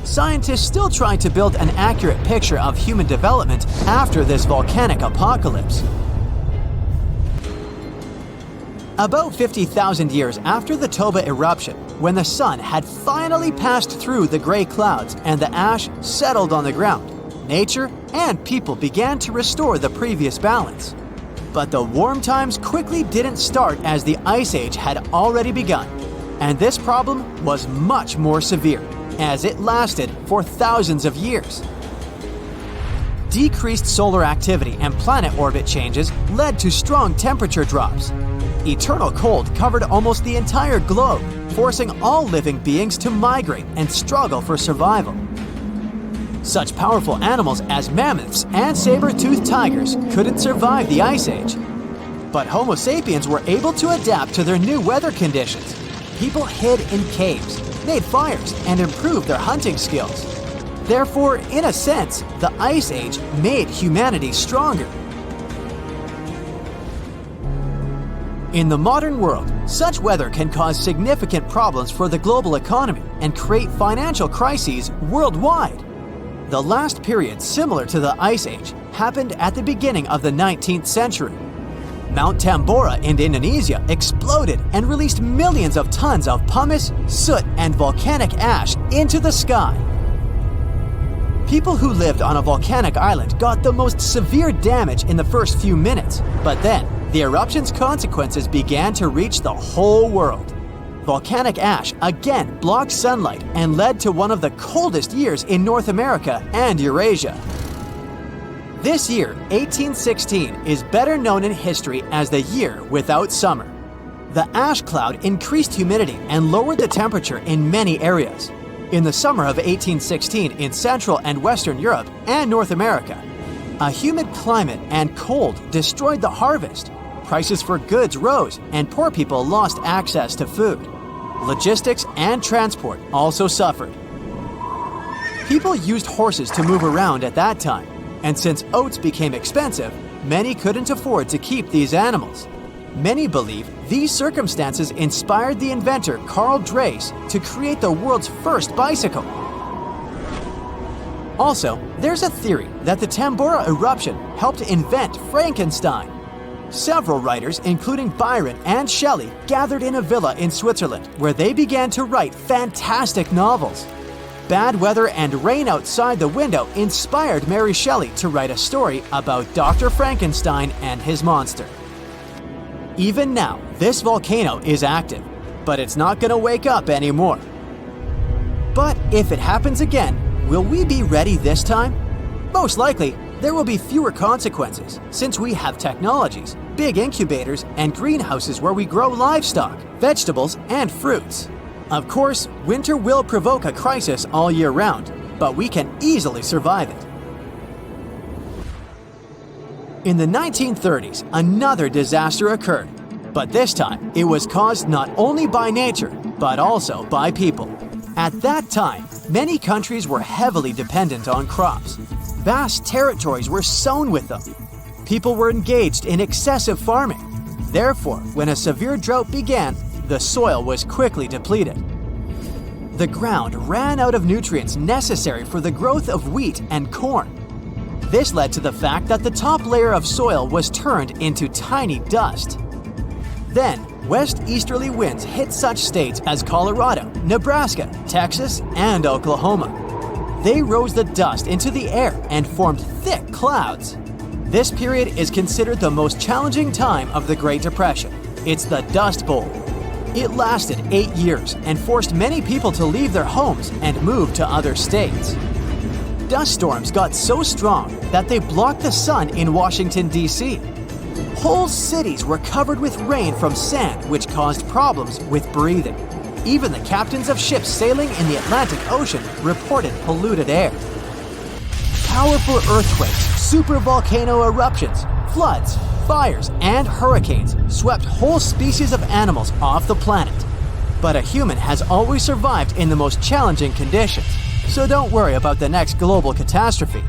Scientists still try to build an accurate picture of human development after this volcanic apocalypse. About 50,000 years after the Toba eruption, when the sun had finally passed through the gray clouds and the ash settled on the ground, nature and people began to restore the previous balance. But the warm times quickly didn't start as the Ice Age had already begun, and this problem was much more severe, as it lasted for thousands of years. Decreased solar activity and planet orbit changes led to strong temperature drops. Eternal cold covered almost the entire globe, forcing all living beings to migrate and struggle for survival. Such powerful animals as mammoths and saber-toothed tigers couldn't survive the Ice Age. But Homo sapiens were able to adapt to their new weather conditions. People hid in caves, made fires, and improved their hunting skills. Therefore, in a sense, the Ice Age made humanity stronger. In the modern world, such weather can cause significant problems for the global economy and create financial crises worldwide. The last period similar to the Ice Age happened at the beginning of the 19th century. Mount Tambora in Indonesia exploded and released millions of tons of pumice, soot, and volcanic ash into the sky. People who lived on a volcanic island got the most severe damage in the first few minutes, but then the eruption's consequences began to reach the whole world. Volcanic ash again blocked sunlight and led to one of the coldest years in North America and Eurasia. This year, 1816, is better known in history as the year without summer. The ash cloud increased humidity and lowered the temperature in many areas. In the summer of 1816 in Central and Western Europe and North America, a humid climate and cold destroyed the harvest. Prices for goods rose and poor people lost access to food. Logistics and transport also suffered. People used horses to move around at that time, and since oats became expensive, many couldn't afford to keep these animals. Many believe these circumstances inspired the inventor Carl Dreis to create the world's first bicycle. Also, there's a theory that the Tambora eruption helped invent Frankenstein. Several writers, including Byron and Shelley, gathered in a villa in Switzerland where they began to write fantastic novels. Bad weather and rain outside the window inspired Mary Shelley to write a story about Dr. Frankenstein and his monster. Even now, this volcano is active, but it's not going to wake up anymore. But if it happens again, will we be ready this time? Most likely, there will be fewer consequences since we have technologies, big incubators, and greenhouses where we grow livestock, vegetables, and fruits. Of course, winter will provoke a crisis all year round, but we can easily survive it. In the 1930s, another disaster occurred, but this time it was caused not only by nature, but also by people. At that time, many countries were heavily dependent on crops. Vast territories were sown with them. People were engaged in excessive farming. Therefore, when a severe drought began, the soil was quickly depleted. The ground ran out of nutrients necessary for the growth of wheat and corn. This led to the fact that the top layer of soil was turned into tiny dust. Then, west-easterly winds hit such states as Colorado, Nebraska, Texas, and Oklahoma. They rose the dust into the air and formed thick clouds. This period is considered the most challenging time of the Great Depression. It's the Dust Bowl. It lasted 8 years and forced many people to leave their homes and move to other states. Dust storms got so strong that they blocked the sun in Washington, D.C. Whole cities were covered with rain from sand, which caused problems with breathing. Even the captains of ships sailing in the Atlantic Ocean reported polluted air. Powerful earthquakes, supervolcano eruptions, floods, Fires and hurricanes swept whole species of animals off the planet. But a human has always survived in the most challenging conditions, so don't worry about the next global catastrophe.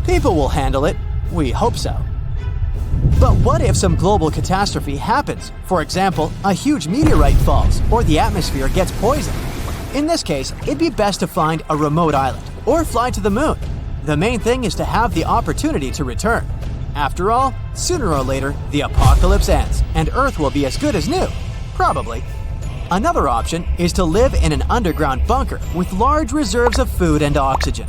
People will handle it. We hope so. But what if some global catastrophe happens? For example, a huge meteorite falls or the atmosphere gets poisoned. In this case, it'd be best to find a remote island or fly to the moon. The main thing is to have the opportunity to return. After all, sooner or later, the apocalypse ends and Earth will be as good as new. Probably. Another option is to live in an underground bunker with large reserves of food and oxygen.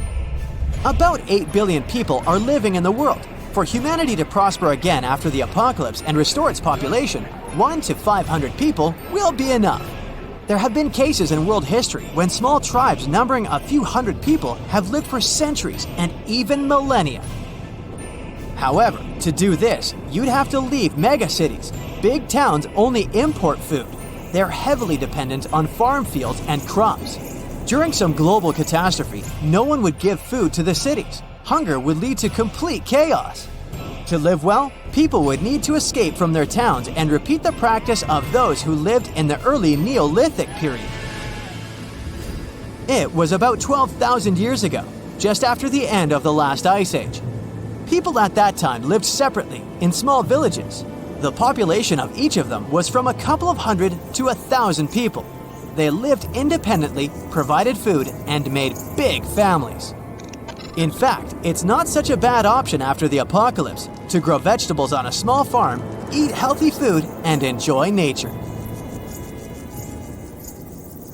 About 8 billion people are living in the world. For humanity to prosper again after the apocalypse and restore its population, 1 to 500 people will be enough. There have been cases in world history when small tribes numbering a few hundred people have lived for centuries and even millennia. However, to do this, you'd have to leave megacities. Big towns only import food. They're heavily dependent on farm fields and crops. During some global catastrophe, no one would give food to the cities. Hunger would lead to complete chaos. To live well, people would need to escape from their towns and repeat the practice of those who lived in the early Neolithic period. It was about 12,000 years ago, just after the end of the last ice age. People at that time lived separately in small villages. The population of each of them was from a couple of hundred to 1,000 people. They lived independently, provided food, and made big families. In fact, it's not such a bad option after the apocalypse to grow vegetables on a small farm, eat healthy food, and enjoy nature.